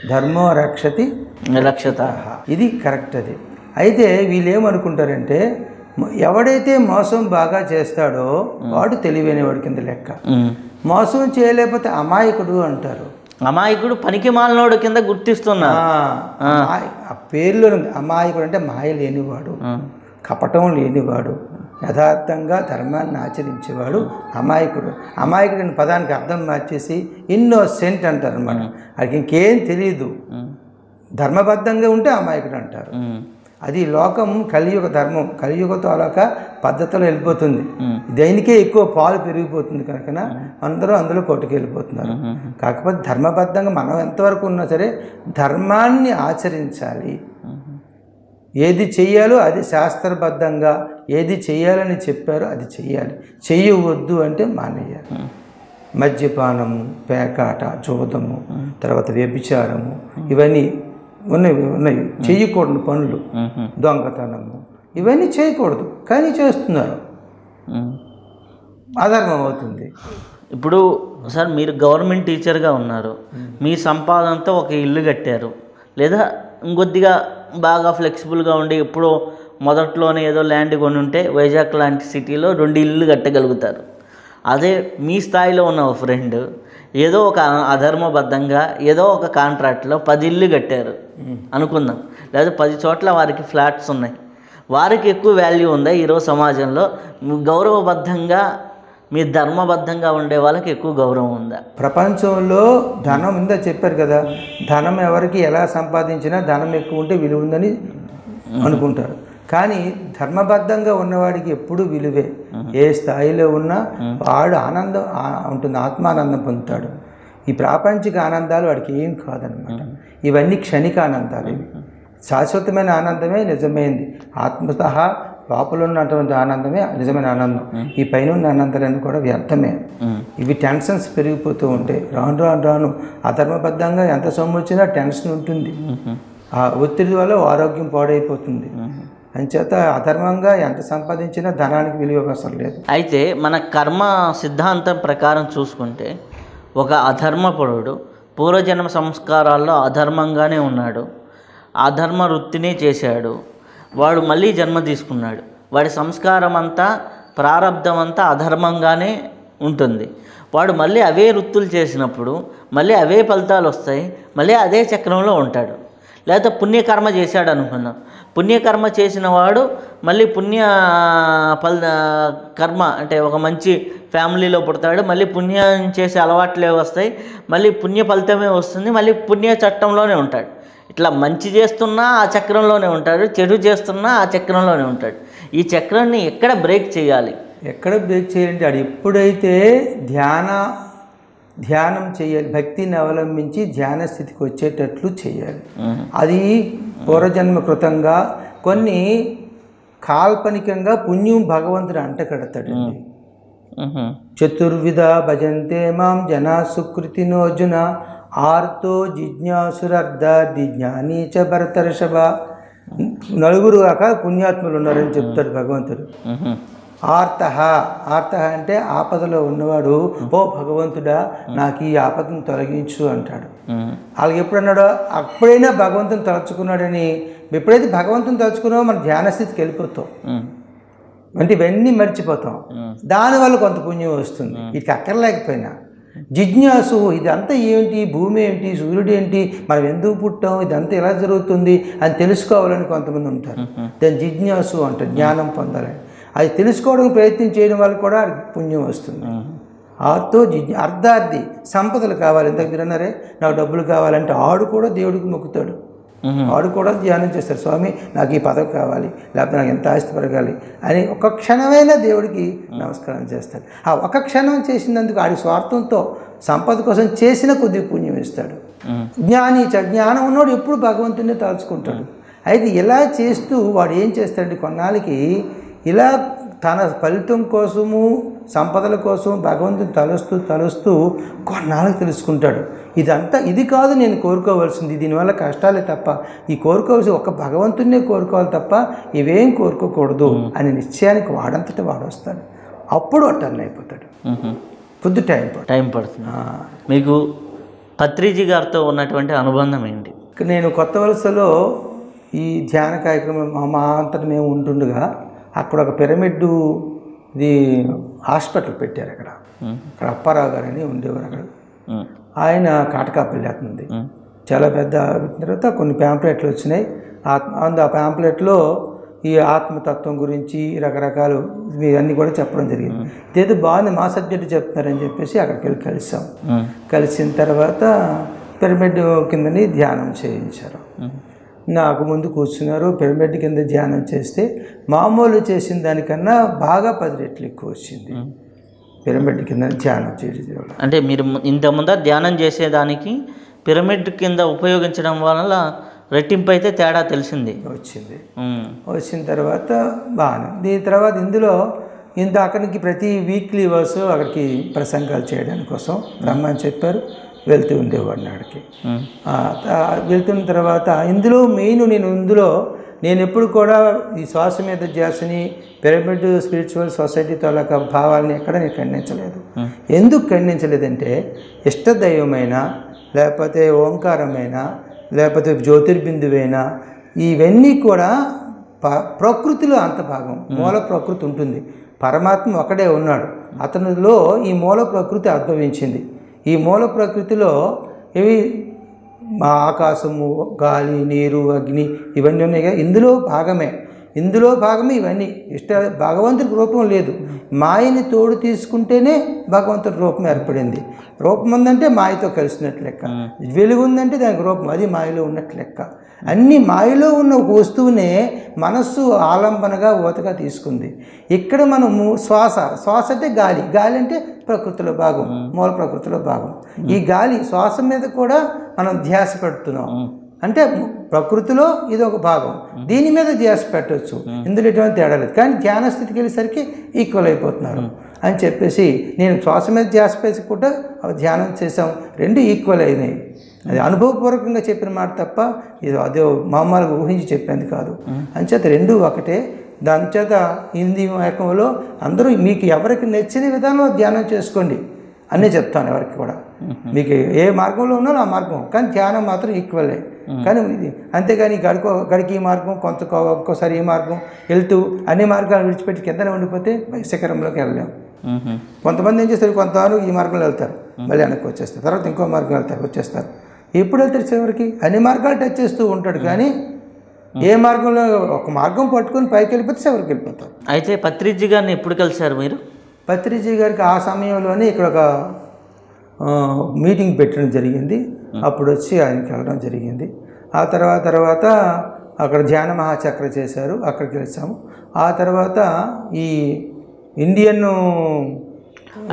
ధర్మో రక్షతి రక్షత, ఇది కరెక్ట్. అది అయితే వీళ్ళు ఏమనుకుంటారంటే ఎవడైతే మోసం బాగా చేస్తాడో వాడు తెలివైనవాడి కింద లెక్క. మోసం చేయలేకపోతే అమాయకుడు అంటారు. అమాయకుడు పనికి మాలినోడు కింద గుర్తిస్తున్నా. ఆ పేర్లో అమాయకుడు అంటే మాయ లేనివాడు, కపటం లేనివాడు, యథార్థంగా ధర్మాన్ని ఆచరించేవాడు అమాయకుడు. అమాయకుడు అనే పదానికి అర్థం మార్చేసి ఇన్నోసెంట్ అంటారు అనమాట. వాడికి ఇంకేం తెలియదు. ధర్మబద్ధంగా ఉంటే అమాయకుడు అంటారు. అది లోకం కలియుగ ధర్మం, కలియుగతో అలాక పద్ధతిలో వెళ్ళిపోతుంది. దేనికే ఎక్కువ పాలు పెరిగిపోతుంది కనుక అందరూ అందులో కొట్టుకెళ్ళిపోతున్నారు. కాకపోతే ధర్మబద్ధంగా మనం ఎంతవరకు ఉన్నా సరే ధర్మాన్ని ఆచరించాలి. ఏది చెయ్యాలో అది శాస్త్రబద్ధంగా, ఏది చెయ్యాలని చెప్పారో అది చెయ్యాలి. చెయ్యవద్దు అంటే మానేయాలి. మద్యపానము, పేకాట, జోదము, తర్వాత వ్యభిచారము, ఇవన్నీ ఉన్నాయి చేయకూడని పనులు. దొంగతనము, ఇవన్నీ చేయకూడదు కానీ చేస్తున్నారు, అధర్మం అవుతుంది. ఇప్పుడు సార్ మీరు గవర్నమెంట్ టీచర్గా ఉన్నారు, మీ సంపాదనతో ఒక ఇల్లు కట్టారు, లేదా ఇంకొద్దిగా బాగా ఫ్లెక్సిబుల్గా ఉండి ఎప్పుడో మొదట్లోనే ఏదో ల్యాండ్ కొని ఉంటే వైజాగ్ లాంటి సిటీలో 2 ఇళ్ళు కట్టగలుగుతారు. అదే మీ స్థాయిలో ఉన్న ఒక ఫ్రెండ్ ఏదో ఒక అధర్మబద్ధంగా ఏదో ఒక కాంట్రాక్ట్లో 10 ఇళ్ళు కట్టారు అనుకుందాం, లేదా 10 చోట్ల వారికి ఫ్లాట్స్ ఉన్నాయి, వారికి ఎక్కువ వాల్యూ ఉందా ఈరోజు సమాజంలో? గౌరవబద్ధంగా మీ ధర్మబద్ధంగా ఉండే వాళ్ళకి ఎక్కువ గౌరవం ఉందా? ప్రపంచంలో ధనం ఉందా చెప్పారు కదా, ధనం ఎవరికి ఎలా సంపాదించినా ధనం ఎక్కువ ఉంటే విలువ ఉందని అనుకుంటారు. కానీ ధర్మబద్ధంగా ఉన్నవాడికి ఎప్పుడు విలువే. ఏ స్థాయిలో ఉన్నా వాడు ఆనందం ఉంటుంది, ఆత్మానందం పొందుతాడు. ఈ ప్రాపంచిక ఆనందాలు వాడికి ఏం కాదనమాట. ఇవన్నీ క్షణిక ఆనందాలు. ఇవి శాశ్వతమైన ఆనందమే నిజమైంది. ఆత్మతః లోపల ఉన్నటువంటి ఆనందమే నిజమైన ఆనందం. ఈ పైన ఉన్న ఆనందాలన్నీ కూడా వ్యర్థమే. ఇవి టెన్షన్స్ పెరిగిపోతూ ఉంటాయి. రాను అధర్మబద్ధంగా ఎంత సొమ్ము వచ్చినా టెన్షన్ ఉంటుంది. ఆ ఒత్తిడి వల్ల ఆరోగ్యం పాడైపోతుంది. అంచేత అధర్మంగా ఎంత సంపాదించినా ధనానికి విలువ అసలు లేదు. అయితే మన కర్మ సిద్ధాంతం ప్రకారం చూసుకుంటే ఒక అధర్మపరుడు పూర్వజన్మ సంస్కారాల్లో అధర్మంగానే ఉన్నాడు, అధర్మ వృత్తినే చేశాడు, వాడు మళ్ళీ జన్మ తీసుకున్నాడు, వాడి సంస్కారం అంతా ప్రారంధం అంతా అధర్మంగానే ఉంటుంది. వాడు మళ్ళీ అవే వృత్తులు చేసినప్పుడు మళ్ళీ అవే ఫలితాలు వస్తాయి, మళ్ళీ అదే చక్రంలో ఉంటాడు. లేకపోతే పుణ్యకర్మ చేశాడు అనుకుందాం. పుణ్యకర్మ చేసిన వాడు మళ్ళీ కర్మ అంటే ఒక మంచి ఫ్యామిలీలో పుడతాడు, మళ్ళీ పుణ్యం చేసే అలవాట్లే వస్తాయి, మళ్ళీ పుణ్య ఫలితమే వస్తుంది, మళ్ళీ పుణ్య చట్టంలోనే ఉంటాడు. ఇట్లా మంచి చేస్తున్నా ఆ చక్రంలోనే ఉంటాడు, చెడు చేస్తున్నా ఆ చక్రంలోనే ఉంటాడు. ఈ చక్రాన్ని ఎక్కడ బ్రేక్ చేయాలి? ఎక్కడ బ్రేక్ చేయాలంటే అది ఎప్పుడైతే ధ్యానం చేయాలి, భక్తిని అవలంబించి ధ్యాన స్థితికి వచ్చేటట్లు చేయాలి. అది పూర్వజన్మ కృతంగా కొన్ని కాల్పనికంగా పుణ్యం భగవంతుడు అంటకడతాడండి. చతుర్విధ భజంతే మాం జనా సుకృతినోర్జున ఆర్తో జిజ్ఞాసురర్ధార్థి జ్ఞానీ చ భరతర్షభ. 4 రకాల పుణ్యాత్ములు ఉన్నారని చెప్తాడు భగవంతుడు. ఆర్త అంటే ఆపదలో ఉన్నవాడు, ఓ భగవంతుడా నాకు ఈ ఆపదను తొలగించు అంటాడు. వాళ్ళకి ఎప్పుడన్నాడో అప్పుడైనా భగవంతుని తలుచుకున్నాడని. ఎప్పుడైతే భగవంతుని తలుచుకున్నావో మన ధ్యాన స్థితికి వెళ్ళిపోతాం, అంటే ఇవన్నీ మర్చిపోతాం. దానివల్ల కొంత పుణ్యం వస్తుంది. ఇది అక్కర్లేకపోయినా జిజ్ఞాసు, ఇదంతా ఏంటి, భూమి ఏంటి, సూర్యుడు ఏంటి, మనం ఎందుకు పుట్టాం, ఇదంతా ఎలా జరుగుతుంది అని తెలుసుకోవాలని కొంతమంది ఉంటారు. దాని జిజ్ఞాసు అంటే జ్ఞానం పొందాలని. అది తెలుసుకోవడానికి ప్రయత్నం చేయడం వల్ల కూడా పుణ్యం వస్తుంది. ఆర్తో అర్ధార్థి, సంపదలు కావాలి. ఇంతకు మీరు అన్నారే నాకు డబ్బులు కావాలంటే ఆడు కూడా దేవుడికి మొక్కుతాడు, ఆడు కూడా ధ్యానం చేస్తారు. స్వామి నాకు ఈ పదవి కావాలి, లేకపోతే నాకు ఎంత ఆస్తి పెరగాలి అని ఒక క్షణమైనా దేవుడికి నమస్కారం చేస్తాడు. ఆ ఒక క్షణం చేసినందుకు ఆడి స్వార్థంతో సంపద కోసం చేసిన కొద్ది పుణ్యం ఇస్తాడు. జ్ఞానం ఉన్నవాడు ఎప్పుడు భగవంతుడిని తలుచుకుంటాడు. అయితే ఇలా చేస్తూ వాడు ఏం చేస్తాడంటే కొన్నాళ్ళకి ఇలా తన ఫలితం కోసము సంపదల కోసం భగవంతుని తలుస్తూ కొన్నాళ్ళకి తెలుసుకుంటాడు, ఇది కాదు నేను కోరుకోవాల్సింది, దీనివల్ల కష్టాలే తప్ప ఈ కోరుకోవాల్సి ఒక భగవంతుడినే కోరుకోవాలి తప్ప ఇవేం కోరుకోకూడదు అని నిశ్చయానికి వాడంతటా వాడు వస్తాడు. అప్పుడు టర్న్ అయిపోతాడు. కొద్ది టైం పడుతుంది. మీకు పత్రిజీ గారితో ఉన్నటువంటి అనుబంధం ఏంటి? నేను కొత్త వలసలో ఈ ధ్యాన కార్యక్రమం మా అంతటా మేము ఉంటుండగా అక్కడ ఒక పిరమిడ్ హాస్పిటల్ పెట్టారు. అక్కడ అప్పారావు గారు అని ఉండేవారు. అక్కడ ఆయన కాటకాపల్లి అవుతుంది. చాలా పెద్ద తర్వాత కొన్ని ప్యాంప్లెట్లు వచ్చినాయి. ఆ ప్యాంప్లెట్లో ఈ ఆత్మతత్వం గురించి రకరకాలు అన్నీ కూడా చెప్పడం జరిగింది. ఇదేదో బాగుంది, మా సబ్జెక్టు చెప్తున్నారని చెప్పేసి అక్కడికి వెళ్ళి కలిసాం. కలిసిన తర్వాత పిరమిడ్ కిందని ధ్యానం చేయించారు. నాకు ముందు కూర్చున్నారు. పిరమిడ్ కింద ధ్యానం చేస్తే మామూలు చేసిన దానికన్నా బాగా 10 రెట్లు ఎక్కువ వచ్చింది పిరమిడ్ కింద ధ్యానం చేయడం. అంటే మీరు ఇంతకుముందు ధ్యానం చేసేదానికి పిరమిడ్ కింద ఉపయోగించడం వల్ల రెట్టింపు అయితే తేడా వచ్చింది. వచ్చిన తర్వాత బాగానే. దీని తర్వాత ఇందులో అక్కడికి ప్రతి వీక్లీ వర్స్ అక్కడికి ప్రసంగాలు చేయడానికి కోసం రమ్మని చెప్పారు. వెళ్తూ ఉండేవాడిని అక్కడికి. వెళ్తున్న తర్వాత నేను ఎప్పుడు కూడా ఈ శ్వాస మీద ధ్యాసని పిరమిడ్ స్పిరిచువల్ సొసైటీ తాలూకా భావాలని ఎక్కడ నేను ఖండించలేదు. ఎందుకు ఖండించలేదంటే ఇష్టదైవమైన లేకపోతే ఓంకారమైన లేకపోతే జ్యోతిర్బిందువైనా ఇవన్నీ కూడా ప్రకృతిలో అంత భాగం, మూల ప్రకృతి ఉంటుంది. పరమాత్మ ఒకడే ఉన్నాడు, అతనిలో ఈ మూల ప్రకృతి ఉద్భవించింది. ఈ మూల ప్రకృతిలో ఇవి ఆకాశము, గాలి, నీరు, అగ్ని ఇవన్నీ ఉన్నాయి. ఇందులో భాగమే ఇవన్నీ. భగవంతుడికి రూపం లేదు, మాయని తోడు తీసుకుంటేనే భగవంతుడి రూపం ఏర్పడింది. రూపం ఉందంటే మాయతో కలిసినట్లు లెక్క, వెలుగు ఉందంటే దానికి రూపం, అది మాయలో ఉన్నట్లు లెక్క. అన్ని మాయలో ఉన్న ఒక వస్తువునే మనస్సు ఆలంబనగా ఊతగా తీసుకుంది. ఇక్కడ మనము శ్వాస అంటే గాలి అంటే ప్రకృతిలో భాగం, మూల ప్రకృతిలో భాగం. ఈ గాలి శ్వాస మీద కూడా మనం ధ్యాస పెడుతున్నాం. అంటే ప్రకృతిలో ఇది ఒక భాగం, దీని మీద ధ్యాస పెట్టవచ్చు. ఇందులో ఎటువంటి తేడా లేదు. కానీ ధ్యాన స్థితికి వెళ్ళేసరికి ఈక్వల్ అయిపోతున్నారు అని చెప్పేసి నేను శ్వాస మీద ధ్యాస పెట్టుకుంటూ ధ్యానం చేసాం. 2 ఈక్వల్ అయినాయి. అది అనుభవపూర్వకంగా చెప్పిన మాట తప్ప ఇది అదే మామూలుగా ఊహించి చెప్పింది కాదు. అంచేత 2 ఒకటే. దాని చేత హిందీ ఏకంలో అందరూ మీకు ఎవరికి నచ్చిన విధానంలో ధ్యానం చేసుకోండి అనే చెప్తాను. ఎవరికి కూడా మీకు ఏ మార్గంలో ఉన్నారో ఆ మార్గం, కానీ ధ్యానం మాత్రం ఈక్వలే. కానీ ఇది అంతేగాని గడికి ఈ మార్గం ఒక్కోసారి ఈ మార్గం వెళ్తూ అన్ని మార్గాలు విడిచిపెట్టి కిందనే ఉండిపోతే శిఖరంలోకి వెళ్ళలేము. కొంతమంది ఏం చేస్తారు, కొంతవారు ఈ మార్గంలో వెళ్తారు, మళ్ళీ వెనక్కి వచ్చేస్తారు, తర్వాత ఇంకో మార్గం వచ్చేస్తారు. ఎప్పుడు వెళ్తారు చివరికి? అన్ని మార్గాలు టచ్ చేస్తూ ఉంటాడు, కానీ ఏ మార్గంలో ఒక మార్గం పట్టుకొని పైకి వెళ్ళిపోతే చివరికి వెళ్ళిపోతారు. అయితే పత్రిజీ గారిని ఎప్పుడు కలిశారు మీరు? పత్రిజీ గారికి ఆ సమయంలోనే ఇక్కడ ఒక మీటింగ్ పెట్టడం జరిగింది. అప్పుడు వచ్చి ఆయనకి వెళ్ళడం జరిగింది. ఆ తర్వాత అక్కడ ధ్యాన మహాచక్ర చేశారు, అక్కడికి వెళ్ళాము. ఆ తర్వాత ఈ ఇండియన్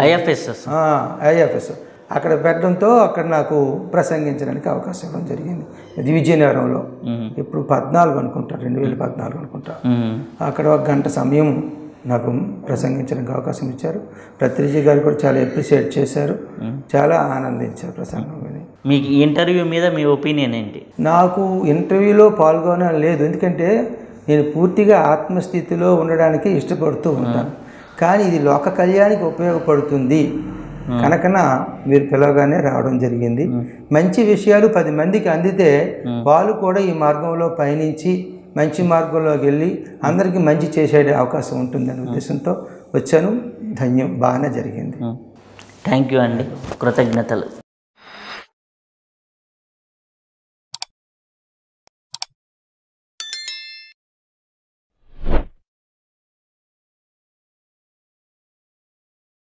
ఐఎఫ్ఎస్ అక్కడ పెట్టడంతో అక్కడ నాకు ప్రసంగించడానికి అవకాశం ఇవ్వడం జరిగింది. ఇది విజయనగరంలో ఇప్పుడు 14 అనుకుంటా, 2014 అనుకుంటా. అక్కడ 1 గంట సమయం నాకు ప్రసంగించడానికి అవకాశం ఇచ్చారు. పత్రిజీ గారు కూడా చాలా అప్రిషియేట్ చేశారు, చాలా ఆనందించారు ప్రసంగం విని. మీకు ఈ ఇంటర్వ్యూ మీద మీ ఒపీనియన్ ఏంటి? నాకు ఇంటర్వ్యూలో పాల్గొనడం లేదు, ఎందుకంటే నేను పూర్తిగా ఆత్మస్థితిలో ఉండడానికి ఇష్టపడుతూ ఉంటాను. కానీ ఇది లోక కళ్యాణానికి ఉపయోగపడుతుంది కనుకన మీరు పిలవగానే రావడం జరిగింది. మంచి విషయాలు 10 మందికి అందితే వాళ్ళు కూడా ఈ మార్గంలో పయనించి మంచి మార్గంలోకి వెళ్ళి అందరికీ మంచి చేసే అవకాశం ఉంటుందనే ఉద్దేశంతో వచ్చాను. బాగానే జరిగింది. థ్యాంక్ యూ అండి, కృతజ్ఞతలు.